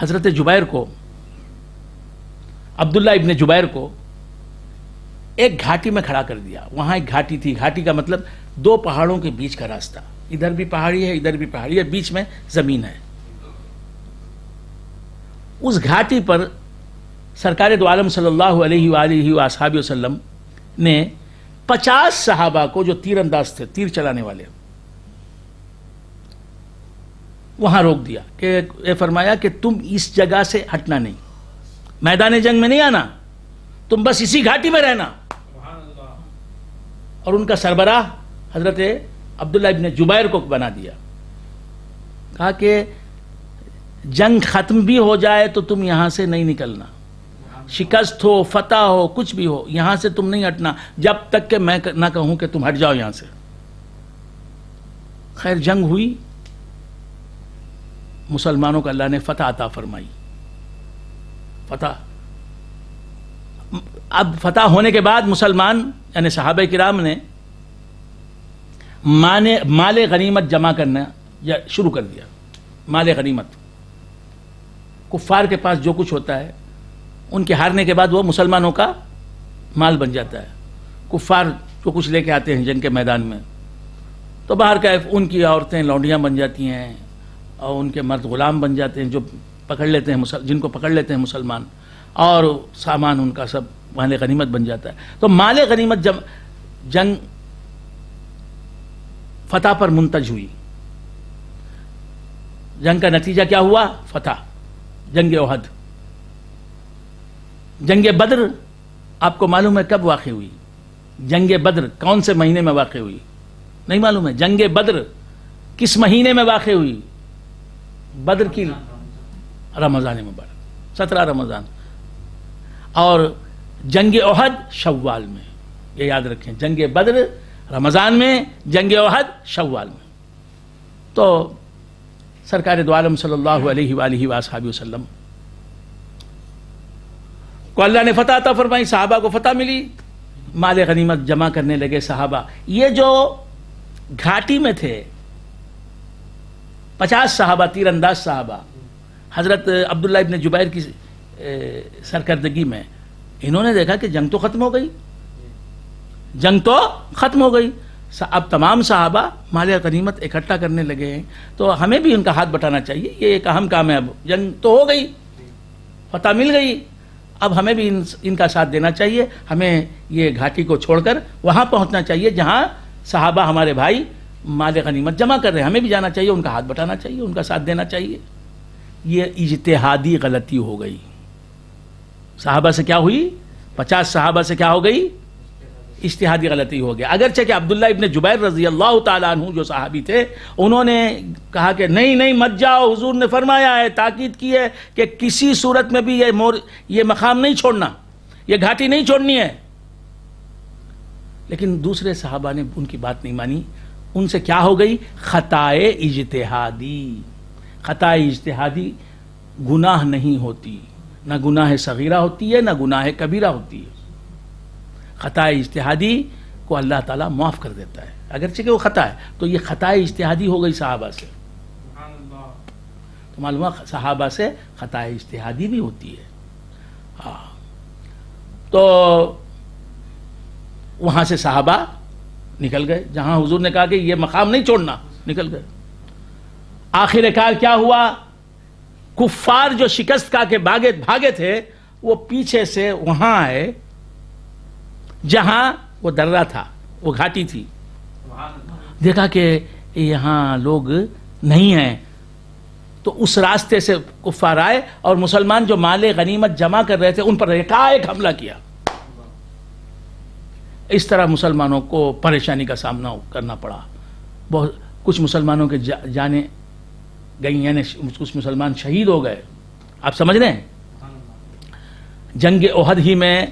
حضرت جبیر کو، عبداللہ ابن جبیر کو ایک گھاٹی میں کھڑا کر دیا. وہاں ایک گھاٹی تھی. گھاٹی کا مطلب دو پہاڑوں کے بیچ کا راستہ. ادھر بھی پہاڑی ہے، ادھر بھی پہاڑی ہے، بیچ میں زمین ہے. اس گھاٹی پر سرکار دو عالم صلی اللہ علیہ وآلہ وآصحابہ وسلم نے 50 صحابہ کو، جو تیر انداز تھے، تیر چلانے والے، وہاں روک دیا کہ یہ فرمایا کہ تم اس جگہ سے ہٹنا نہیں، میدان جنگ میں نہیں آنا، تم بس اسی گھاٹی میں رہنا. اور ان کا سربراہ حضرت عبداللہ ابن جبیر کو بنا دیا. کہا کہ جنگ ختم بھی ہو جائے تو تم یہاں سے نہیں نکلنا، شکست ہو، فتح ہو، کچھ بھی ہو، یہاں سے تم نہیں ہٹنا جب تک کہ میں نہ کہوں کہ تم ہٹ جاؤ یہاں سے. خیر جنگ ہوئی، مسلمانوں کو اللہ نے فتح عطا فرمائی. فتح، اب فتح ہونے کے بعد مسلمان یعنی صحابہ کرام نے مال غنیمت جمع کرنا شروع کر دیا. مال غنیمت، کفار کے پاس جو کچھ ہوتا ہے ان کے ہارنے کے بعد وہ مسلمانوں کا مال بن جاتا ہے. کفار جو کچھ لے کے آتے ہیں جنگ کے میدان میں تو باہر کا ان کی عورتیں لونڈیاں بن جاتی ہیں اور ان کے مرد غلام بن جاتے ہیں جو پکڑ لیتے ہیں، جن کو پکڑ لیتے ہیں مسلمان، اور سامان ان کا سب مال غنیمت بن جاتا ہے. تو مال غنیمت جب جنگ فتح پر منتج ہوئی، جنگ کا نتیجہ کیا ہوا؟ فتح. جنگ احد. جنگ بدر آپ کو معلوم ہے کب واقع ہوئی؟ جنگ بدر کون سے مہینے میں واقع ہوئی؟ نہیں معلوم ہے. جنگ بدر کس مہینے میں واقع ہوئی؟ بدر کی رمضان مبارک، 17 رمضان. اور جنگ احد شوال میں. یہ یاد رکھیں، جنگ بدر رمضان میں، جنگ احد شوال میں. تو سرکار دو عالم صلی اللہ علیہ وآلہ وآصحابہ وسلم کو اللہ نے فتح عطا فرمائی، صحابہ کو فتح ملی، مال غنیمت جمع کرنے لگے صحابہ. یہ جو گھاٹی میں تھے 50 صحابہ، تیر انداز صحابہ، حضرت عبداللہ ابن جبیر کی سرکردگی میں، انہوں نے دیکھا کہ جنگ تو ختم ہو گئی، جنگ تو ختم ہو گئی. اب تمام صحابہ مال غنیمت اکٹھا کرنے لگے ہیں، تو ہمیں بھی ان کا ہاتھ بٹانا چاہیے. یہ ایک اہم کام ہے. اب جنگ تو ہو گئی، فتح مل گئی، اب ہمیں بھی ان کا ساتھ دینا چاہیے. ہمیں یہ گھاٹی کو چھوڑ کر وہاں پہنچنا چاہیے جہاں صحابہ ہمارے بھائی مال غنیمت جمع کر رہے ہیں. ہمیں بھی جانا چاہیے، ان کا ہاتھ بٹانا چاہیے، ان کا ساتھ دینا چاہیے. یہ اجتہادی غلطی ہو گئی. صحابہ سے کیا ہوئی؟ 50 صحابہ سے کیا ہو گئی؟ اجتہادی غلطی ہو گیا. اگرچہ کہ عبداللہ ابن جبیر رضی اللہ تعالیٰ عنہ جو صحابی تھے، انہوں نے کہا کہ نہیں نہیں مت جاؤ، حضور نے فرمایا ہے، تاکید کی ہے کہ کسی صورت میں بھی یہ مقام نہیں چھوڑنا، یہ گھاٹی نہیں چھوڑنی ہے. لیکن دوسرے صحابہ نے ان کی بات نہیں مانی. ان سے کیا ہو گئی؟ خطائے اجتہادی. خطائے اجتہادی گناہ نہیں ہوتی، نہ گناہ صغیرہ ہوتی ہے، نہ گناہ کبیرہ ہوتی ہے. خطائے اجتہادی کو اللہ تعالیٰ معاف کر دیتا ہے، اگرچہ کہ وہ خطا ہے. تو یہ خطائے اجتہادی ہو گئی صحابہ سے. تو معلوم ہے صحابہ سے خطائے اجتہادی بھی ہوتی ہے. تو وہاں سے صحابہ نکل گئے، جہاں حضور نے کہا کہ یہ مقام نہیں چھوڑنا، نکل گئے. آخر کار کیا ہوا؟ کفار جو شکست کھا کے بھاگے تھے، وہ پیچھے سے وہاں آئے جہاں وہ درہ تھا، وہ گھاٹی تھی. دیکھا کہ یہاں لوگ نہیں ہیں، تو اس راستے سے کفار آئے اور مسلمان جو مال غنیمت جمع کر رہے تھے ان پر ایک حملہ کیا. اس طرح مسلمانوں کو پریشانی کا سامنا کرنا پڑا. بہت کچھ مسلمانوں کے جانیں گئی، یعنی کچھ مسلمان شہید ہو گئے. آپ سمجھ رہے ہیں؟ جنگ احد ہی میں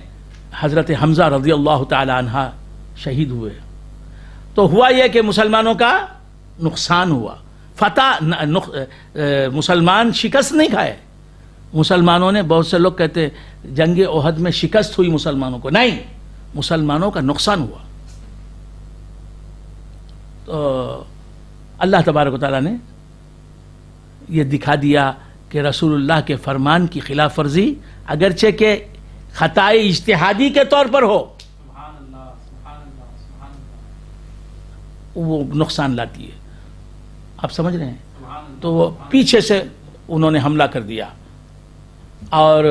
حضرت حمزہ رضی اللہ تعالی عنہ شہید ہوئے. تو ہوا یہ کہ مسلمانوں کا نقصان ہوا. مسلمان شکست نہیں کھائے. مسلمانوں نے، بہت سے لوگ کہتے جنگ احد میں شکست ہوئی مسلمانوں کو، نہیں، مسلمانوں کا نقصان ہوا. تو اللہ تبارک و تعالیٰ نے یہ دکھا دیا کہ رسول اللہ کے فرمان کی خلاف ورزی اگرچہ کہ خطائے اجتہادی کے طور پر ہو سبحان اللہ سبحان اللہ سبحان اللہ وہ نقصان لاتی ہے. آپ سمجھ رہے ہیں؟ سبحان اللہ. تو وہ پیچھے سے انہوں نے حملہ کر دیا، اور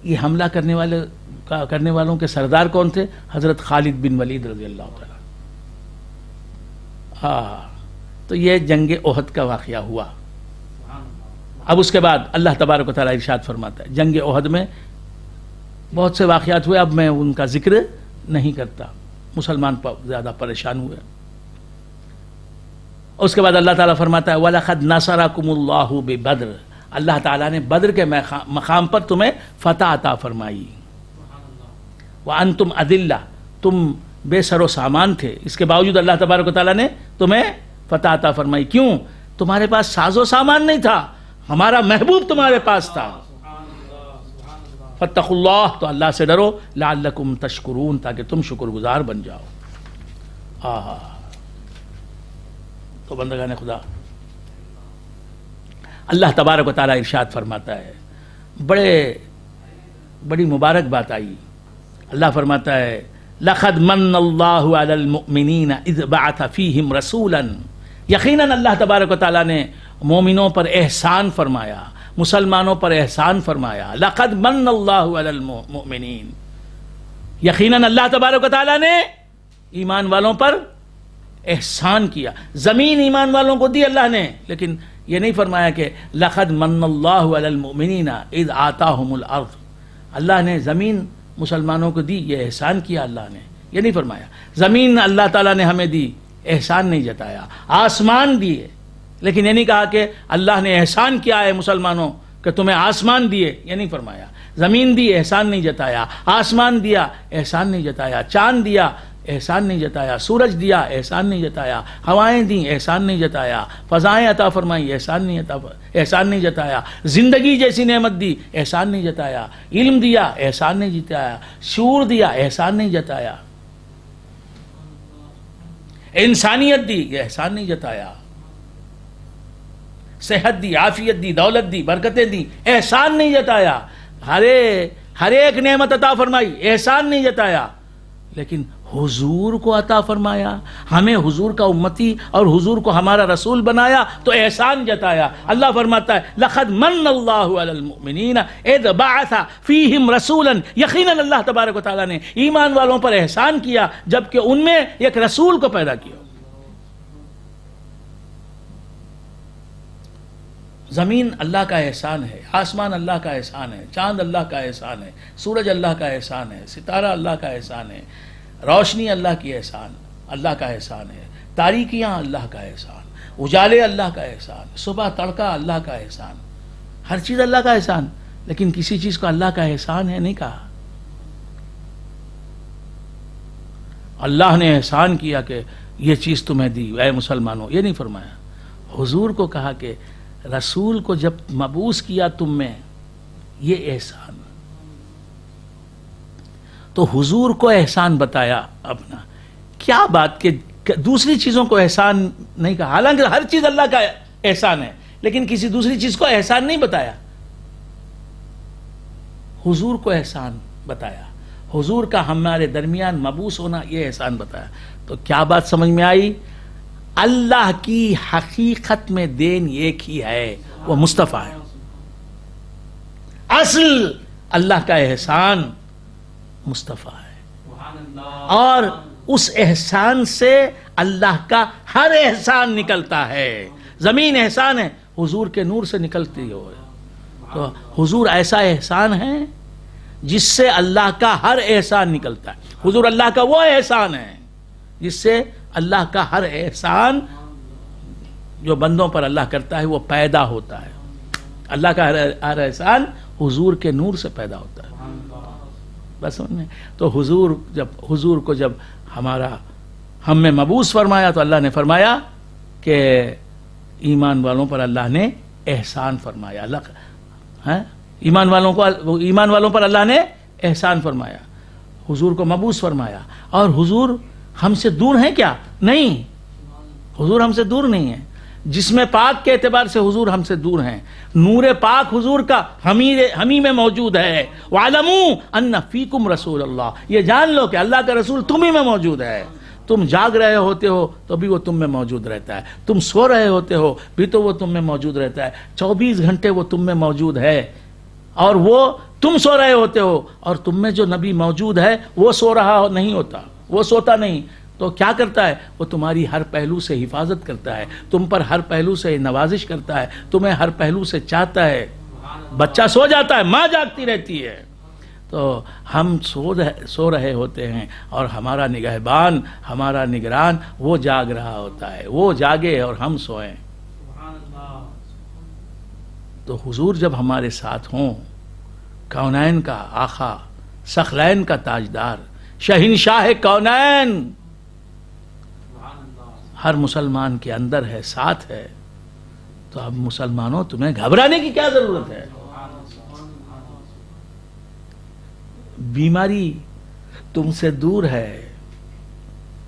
یہ حملہ کرنے والوں کے سردار کون تھے؟ حضرت خالد بن ولید رضی اللہ تعالیٰ. تو یہ جنگ احد کا واقعہ ہوا. سبحان اللہ. اب اس کے بعد اللہ تبارک و تعالیٰ ارشاد فرماتا ہے جنگ احد میں بہت سے واقعات ہوئے، اب میں ان کا ذکر نہیں کرتا، مسلمان زیادہ پریشان ہوئے. اس کے بعد اللہ تعالیٰ فرماتا ہے وَلَقَدْ نَصَرَكُمُ اللَّهُ بِبَدْرٍ، اللہ تعالیٰ نے بدر کے مقام پر تمہیں فتح عطا فرمائی. سبحان اللہ. وَأَنْتُمْ أَذِلَّةٌ، تم بے سر و سامان تھے، اس کے باوجود اللہ تبارک و تعالیٰ نے تمہیں فتح عطا فرمائی. کیوں؟ تمہارے پاس ساز و سامان نہیں تھا، ہمارا محبوب تمہارے پاس تھا. سبحان اللہ سبحان اللہ. فاتقوا اللہ، تو اللہ سے ڈرو، لعلکم تشکرون، تاکہ تم شکر گزار بن جاؤ. تو بندگان خدا، اللہ تبارک و تعالیٰ ارشاد فرماتا ہے، بڑی مبارک بات آئی. اللہ فرماتا ہے لقد من اللہ علی المؤمنین اذ بعث فیہم رسولا، یقیناً اللہ تبارک و تعالیٰ نے مومنوں پر احسان فرمایا، مسلمانوں پر احسان فرمایا. لقد من اللہ علی المؤمنین، یقیناً اللہ تبارک و تعالیٰ نے ایمان والوں پر احسان کیا. زمین ایمان والوں کو دی اللہ نے، لیکن یہ نہیں فرمایا کہ لقد من اللہ علی المؤمنین اذ آتاہم الارض، اللہ نے زمین مسلمانوں کو دی، یہ احسان کیا اللہ نے، یہ نہیں فرمایا. زمین اللہ تعالیٰ نے ہمیں دی، احسان نہیں جتایا. آسمان دیے، لیکن یہ نہیں کہا کہ اللہ نے احسان کیا ہے مسلمانوں کہ تمہیں آسمان دیے، یہ نہیں فرمایا. زمین دی، احسان نہیں جتایا. آسمان دیا، احسان نہیں جتایا. چاند دیا، احسان نہیں جتایا. سورج دیا، احسان نہیں جتایا. ہوائیں دیں، احسان نہیں جتایا. فضائیں عطا فرمائی، احسان نہیں جتایا. زندگی جیسی نعمت دی، احسان نہیں جتایا. علم دیا، احسان نہیں جتایا. شعور دیا، احسان نہیں جتایا. انسانیت دی، یہ احسان نہیں جتایا. صحت دی، عافیت دی، دولت دی، برکتیں دی، احسان نہیں جتایا. ہر ایک نعمت عطا فرمائی، احسان نہیں جتایا. لیکن حضور کو عطا فرمایا، ہمیں حضور کا امتی اور حضور کو ہمارا رسول بنایا تو احسان جتایا. اللہ فرماتا ہے لقد من اللہ علی المؤمنین اذ بعث فیہم رسولا، یقیناً اللہ تبارک و تعالیٰ نے ایمان والوں پر احسان کیا جبکہ ان میں ایک رسول کو پیدا کیا. زمین اللہ کا احسان ہے، آسمان اللہ کا احسان ہے، چاند اللہ کا احسان ہے، سورج اللہ کا احسان ہے، ستارہ اللہ کا احسان ہے، روشنی اللہ کی احسان، اللہ کا احسان ہے، تاریکیاں اللہ کا احسان، اجالے اللہ کا احسان، صبح تڑکا اللہ کا احسان، ہر چیز اللہ کا احسان. لیکن کسی چیز کو اللہ کا احسان ہے نہیں کہا. اللہ نے احسان کیا کہ یہ چیز تمہیں دی اے مسلمانوں، یہ نہیں فرمایا. حضور کو کہا کہ رسول کو جب مبعوث کیا تم میں، یہ احسان. تو حضور کو احسان بتایا اپنا. کیا بات کہ دوسری چیزوں کو احسان نہیں کہا، حالانکہ ہر چیز اللہ کا احسان ہے، لیکن کسی دوسری چیز کو احسان نہیں بتایا. حضور کو احسان بتایا، حضور کا ہمارے درمیان مبعوث ہونا، یہ احسان بتایا. تو کیا بات سمجھ میں آئی؟ اللہ کی حقیقت میں دین ایک ہی ہے، وہ مصطفیٰ ہے. اصل اللہ کا احسان مصطفیٰ ہے، سبحان اللہ. اور اس احسان سے اللہ کا ہر احسان نکلتا ہے. زمین احسان ہے، حضور کے نور سے نکلتی ہو. تو حضور ایسا احسان ہے جس سے اللہ کا ہر احسان نکلتا ہے. حضور اللہ کا وہ احسان ہے جس سے اللہ کا ہر احسان جو بندوں پر اللہ کرتا ہے وہ پیدا ہوتا ہے. اللہ کا ہر احسان حضور کے نور سے پیدا ہوتا ہے. بس سمجھ میں. تو حضور کو جب ہم میں مبعوث فرمایا تو اللہ نے فرمایا کہ ایمان والوں پر اللہ نے احسان فرمایا. ایمان والوں پر اللہ نے احسان فرمایا، حضور کو مبعوث فرمایا. اور حضور ہم سے دور ہیں کیا؟ نہیں، حضور ہم سے دور نہیں ہے، جسم پاک کے اعتبار سے حضور ہم سے دور ہیں، نور پاک حضور کا ہمیں میں موجود ہے۔ وَعْلَمُوا أَنَّ فِيكُمْ رَسُولَ اللَّهِ، یہ جان لو کہ اللہ کا رسول تم ہی میں موجود ہے۔ تم جاگ رہے ہوتے ہو تو بھی وہ تم میں موجود رہتا ہے، تم سو رہے ہوتے ہو بھی تو وہ تم میں موجود رہتا ہے، 24 گھنٹے وہ تم میں موجود ہے، اور وہ تم سو رہے ہوتے ہو اور تم میں جو نبی موجود ہے وہ سو رہا نہیں ہوتا، وہ سوتا نہیں، تو کیا کرتا ہے؟ وہ تمہاری ہر پہلو سے حفاظت کرتا ہے، تم پر ہر پہلو سے نوازش کرتا ہے، تمہیں ہر پہلو سے چاہتا ہے۔ بچہ سو جاتا ہے، ماں جاگتی رہتی ہے، تو ہم سو رہے ہوتے ہیں اور ہمارا نگہبان، ہمارا نگران وہ جاگ رہا ہوتا ہے، وہ جاگے اور ہم سوئیں۔ سبحان اللہ، تو حضور جب ہمارے ساتھ ہوں، کونین کا آقا، ثقلین کا تاجدار، شہنشاہ کونین، سبحان اللہ، ہر مسلمان کے اندر ہے، ساتھ ہے، تو اب مسلمانوں تمہیں گھبرانے کی کیا ضرورت ہے؟ بیماری تم سے دور ہے،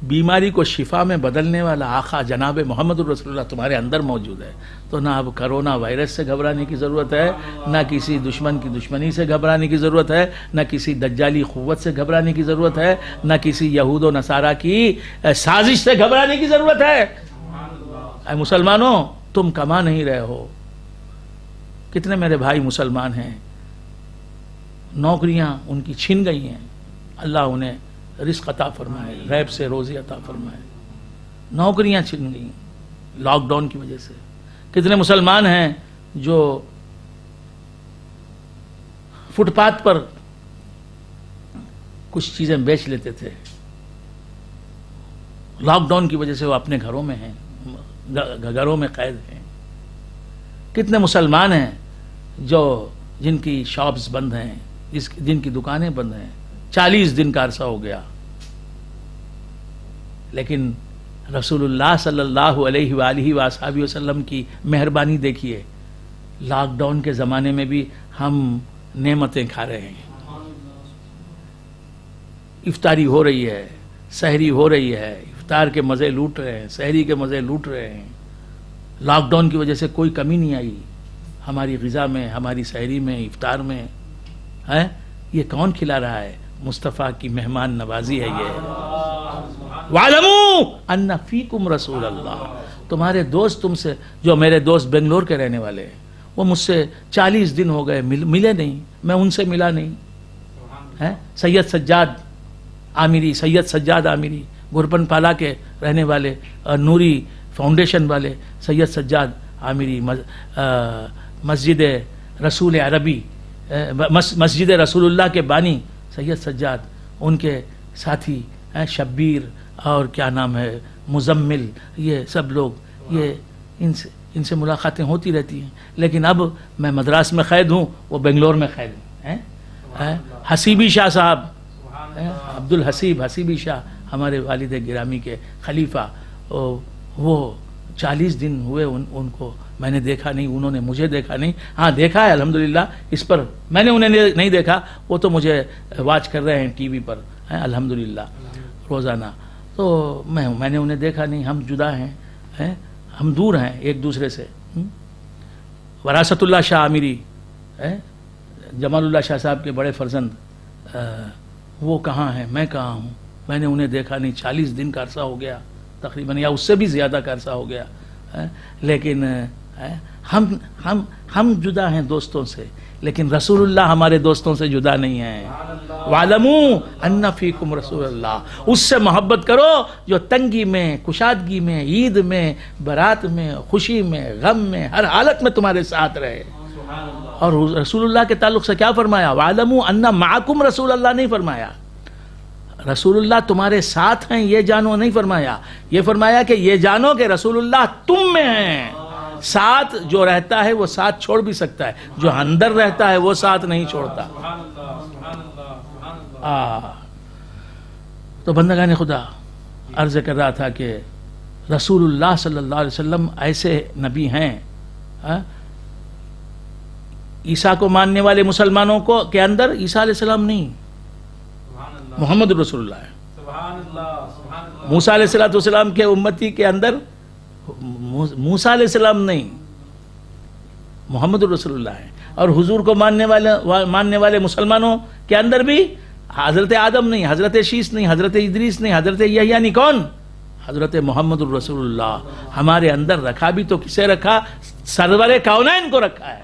بیماری کو شفا میں بدلنے والا آقا جناب محمد الرسول اللہ تمہارے اندر موجود ہے، تو نہ اب کرونا وائرس سے گھبرانے کی ضرورت ہے، نہ کسی دشمن کی دشمنی سے گھبرانے کی ضرورت ہے، نہ کسی دجالی قوت سے گھبرانے کی ضرورت ہے، نہ کسی یہود و نصارہ کی سازش سے گھبرانے کی ضرورت ہے۔ اے مسلمانوں، تم کما نہیں رہے ہو۔ کتنے میرے بھائی مسلمان ہیں، نوکریاں ان کی چھن گئی ہیں، اللہ انہیں رزق عطا فرمائے، غیب سے روزی عطا فرمائے، نوکریاں چھن گئی لاک ڈاؤن کی وجہ سے۔ کتنے مسلمان ہیں جو فٹ پاتھ پر کچھ چیزیں بیچ لیتے تھے، لاک ڈاؤن کی وجہ سے وہ اپنے گھروں میں ہیں، گھروں میں قید ہیں۔ کتنے مسلمان ہیں جو جن کی شاپس بند ہیں، جن کی دکانیں بند ہیں، 40 دن کا عرصہ ہو گیا، لیکن رسول اللہ صلی اللہ علیہ وآلہ وآصحابہ وسلم کی مہربانی دیکھیے، لاک ڈاؤن کے زمانے میں بھی ہم نعمتیں کھا رہے ہیں، افطاری ہو رہی ہے، سحری ہو رہی ہے، افطار کے مزے لوٹ رہے ہیں، سحری کے مزے لوٹ رہے ہیں۔ لاک ڈاؤن کی وجہ سے کوئی کمی نہیں آئی ہماری غذا میں، ہماری سحری میں، افطار میں، ہے یہ کون کھلا رہا ہے؟ مصطفیٰ کی مہمان نوازی ہے یہ۔ وَعْلَمُوا أَنَّ فِيكُمْ رَسُولَ اللَّهِ، تمہارے دوست تم سے، جو میرے دوست بنگلور کے رہنے والے ہیں، وہ مجھ سے 40 دن ہو گئے ملے نہیں، میں ان سے ملا نہیں۔ سید سجاد عامری گرپن پالا کے رہنے والے، نوری فاؤنڈیشن والے سید سجاد عامری، مسجد رسول عربی، مسجد رسول اللہ کے بانی سید سجاد، ان کے ساتھی شبیر اور کیا نام ہے مزمل، یہ سب لوگ، یہ ان سے ملاقاتیں ہوتی رہتی ہیں، لیکن اب میں مدراس میں قید ہوں، وہ بنگلور میں قید ہیں۔ حسیبی شاہ صاحب، عبد الحسیب حسیبی شاہ، ہمارے والد گرامی کے خلیفہ، وہ 40 دن ہوئے ان کو میں نے دیکھا نہیں، انہوں نے مجھے دیکھا نہیں۔ ہاں دیکھا ہے الحمدللہ، اس پر میں نے انہیں نہیں دیکھا، وہ تو مجھے واچ کر رہے ہیں ٹی وی پر الحمدللہ روزانہ، تو میں نے انہیں دیکھا نہیں، ہم جدا ہیں، ہم دور ہیں ایک دوسرے سے۔ وراثت اللہ شاہ عامری، جمال اللہ شاہ صاحب کے بڑے فرزند، وہ کہاں ہیں، میں کہاں ہوں، میں نے انہیں دیکھا نہیں، 40 دن کا عرصہ ہو گیا تقریباً، یا اس سے بھی زیادہ کا عرصہ ہو گیا، لیکن ہم جدا ہیں دوستوں سے، لیکن رسول اللہ ہمارے دوستوں سے جدا نہیں ہیں۔ وَعْلَمُوا أَنَّ فِيكُمْ رَسُولَ اللَّهِ، اس سے محبت کرو جو تنگی میں، کشادگی میں، عید میں، برات میں، خوشی میں، غم میں، ہر حالت میں تمہارے ساتھ رہے۔ اور رسول اللہ کے تعلق سے کیا فرمایا؟ وَعْلَمُوا أَنَّ مَعَكُمْ رسول اللہ نہیں فرمایا، رسول اللہ تمہارے ساتھ ہیں یہ جانو نہیں فرمایا، یہ فرمایا کہ یہ جانو کہ رسول اللہ تم میں ہیں۔ ساتھ جو رہتا ہے وہ ساتھ چھوڑ بھی سکتا ہے، جو اندر رہتا ہے وہ ساتھ نہیں چھوڑتا۔ تو بندگان خدا، عرض کر رہا تھا کہ رسول اللہ صلی اللہ علیہ وسلم ایسے نبی ہیں، عیسیٰ کو ماننے والے مسلمانوں کو کے اندر عیسیٰ علیہ السلام نہیں، محمد رسول اللہ ہے۔ موسیٰ علیہ السلام کے امتی کے اندر موسیٰ علیہ السلام نہیں، محمد الرسول اللہ ہے. اور حضور کو ماننے والے مسلمانوں کے اندر بھی حضرت آدم نہیں، حضرت شیس نہیں، حضرت ادریس نہیں، حضرت یحییٰ نہیں، کون؟ حضرت محمد الرسول اللہ. ہمارے اندر رکھا بھی تو کسے رکھا؟ سرور کونین کو رکھا ہے.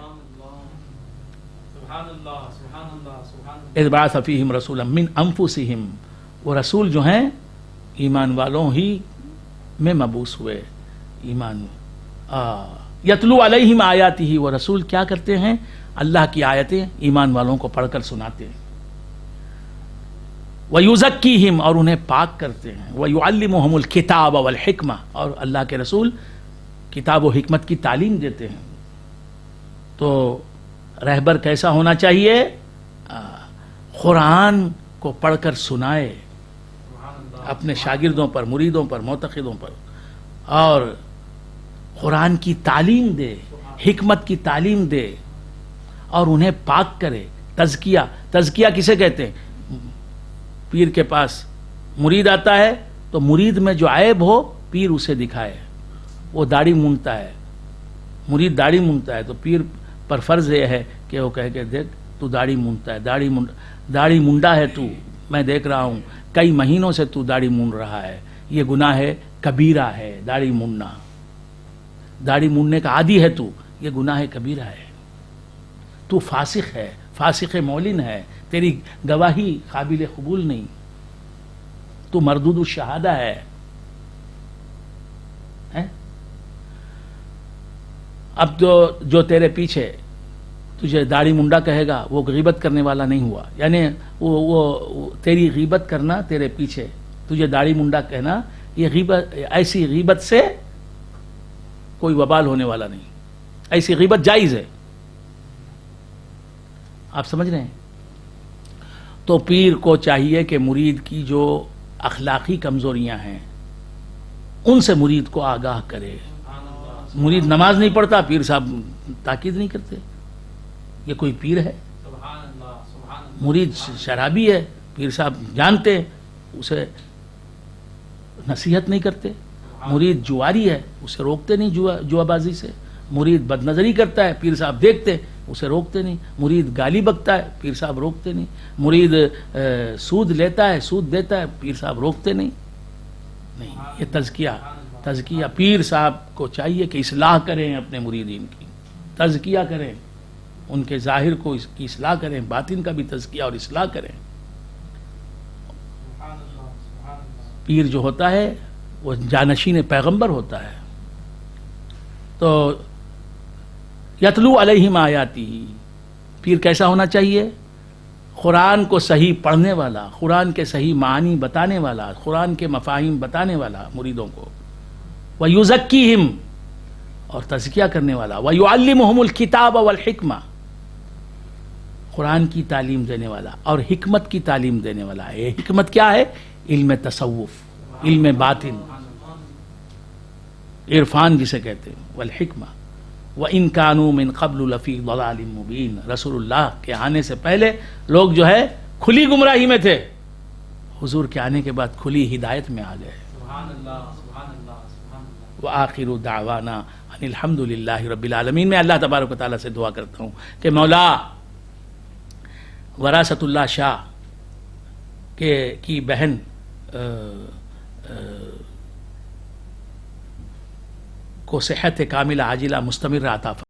سبحان اللہ سبحان اللہ سبحان اللہ. اذ بعث فیہم رسولا من انفسہم، وہ رسول جو ہیں ایمان والوں ہی میں مبعوث ہوئے. ایمان یتلو علیہم آیاتہ، وہ رسول کیا کرتے ہیں؟ اللہ کی آیتیں ایمان والوں کو پڑھ کر سناتے ہیں. وَيُزَكِّيهِمْ، اور انہیں پاک کرتے ہیں. وَيُعَلِّمُهُمُ الْكِتَابَ وَالْحِكْمَةَ، اور اللہ کے رسول کتاب و حکمت کی تعلیم دیتے ہیں. تو رہبر کیسا ہونا چاہیے؟ قرآن کو پڑھ کر سنائے اپنے شاگردوں پر، مریدوں پر، معتقدوں پر، اور قرآن کی تعلیم دے، حکمت کی تعلیم دے، اور انہیں پاک کرے. تزکیہ، تزکیہ کسے کہتے ہیں؟ پیر کے پاس مرید آتا ہے تو مرید میں جو عیب ہو پیر اسے دکھائے. وہ داڑھی مونڈتا ہے، مرید داڑھی مونڈتا ہے تو پیر پر فرض یہ ہے کہ وہ کہے کہ دیکھ تو داڑھی مونڈتا ہے، داڑھی مونڈا ہے تو، میں دیکھ رہا ہوں کئی مہینوں سے تو داڑھی مونڈ رہا ہے، یہ گناہ ہے کبیرہ ہے. داڑھی مونڈنا، داڑھی مونڈنے کا عادی ہے تو، یہ گناہ کبیرہ ہے. تو فاسق ہے، فاسق مولن ہے، تیری گواہی قابل قبول نہیں، تو مردود الشہادہ ہے. اب جو تیرے پیچھے تجھے داڑھی منڈا کہے گا وہ غیبت کرنے والا نہیں ہوا. یعنی وہ تیری غیبت کرنا، تیرے پیچھے تجھے داڑھی منڈا کہنا، یہ غیبت، ایسی غیبت سے کوئی وبال ہونے والا نہیں. ایسی غیبت جائز ہے. آپ سمجھ رہے ہیں؟ تو پیر کو چاہیے کہ مرید کی جو اخلاقی کمزوریاں ہیں ان سے مرید کو آگاہ کرے. مرید نماز نہیں پڑھتا، پیر صاحب تاکید نہیں کرتے، یہ کوئی پیر ہے؟ سبحان اللہ سبحان اللہ. مرید شرابی ہے، پیر صاحب جانتے اسے نصیحت نہیں کرتے. مرید جواری ہے، اسے روکتے نہیں جوا بازی سے. مرید بد نظری کرتا ہے، پیر صاحب دیکھتے اسے روکتے نہیں. مرید گالی بکتا ہے، پیر صاحب روکتے نہیں. مرید سود لیتا ہے، سود دیتا ہے، پیر صاحب روکتے نہیں. یہ تزکیہ پیر صاحب کو چاہیے کہ اصلاح کریں اپنے مریدین کی، تزکیہ کریں، ان کے ظاہر کو کی اصلاح کریں، باطن کا بھی تزکیہ اور اصلاح کریں. سبحان اللہ سبحان اللہ. پیر جو ہوتا ہے وہ جانشین پیغمبر ہوتا ہے. تو یتلو علیہم آیاتی، پیر کیسا ہونا چاہیے؟ قرآن کو صحیح پڑھنے والا، قرآن کے صحیح معنی بتانے والا، قرآن کے مفاہیم بتانے والا مریدوں کو. وَيُزَكِّيهِمْ، اور تزکیہ کرنے والا. وَيُعَلِّمُهُمُ الْكِتَابَ وَالْحِكْمَةَ، قرآن کی تعلیم دینے والا اور حکمت کی تعلیم دینے والا. یہ حکمت کیا ہے؟ علم تصوف، علم باطن، عرفان جسے کہتے ہیں. والحکمہ وَإِن كَانُوا مِن قَبْلُ لَفِي ضَلَالٍ مُبِينٍ، رسول اللہ کے آنے سے پہلے لوگ جو ہے کھلی گمراہی میں تھے، حضور کے آنے کے بعد کھلی ہدایت میں آ گئے. سبحان اللہ سبحان اللہ سبحان اللہ. وآخر دعوانا ان الحمد للہ رب العالمین. میں اللہ تبارک و تعالیٰ سے دعا کرتا ہوں کہ مولا وراثت اللہ شاہ کی بہن کو صحت کاملہ عاجلہ مستمر عطا فرمائے.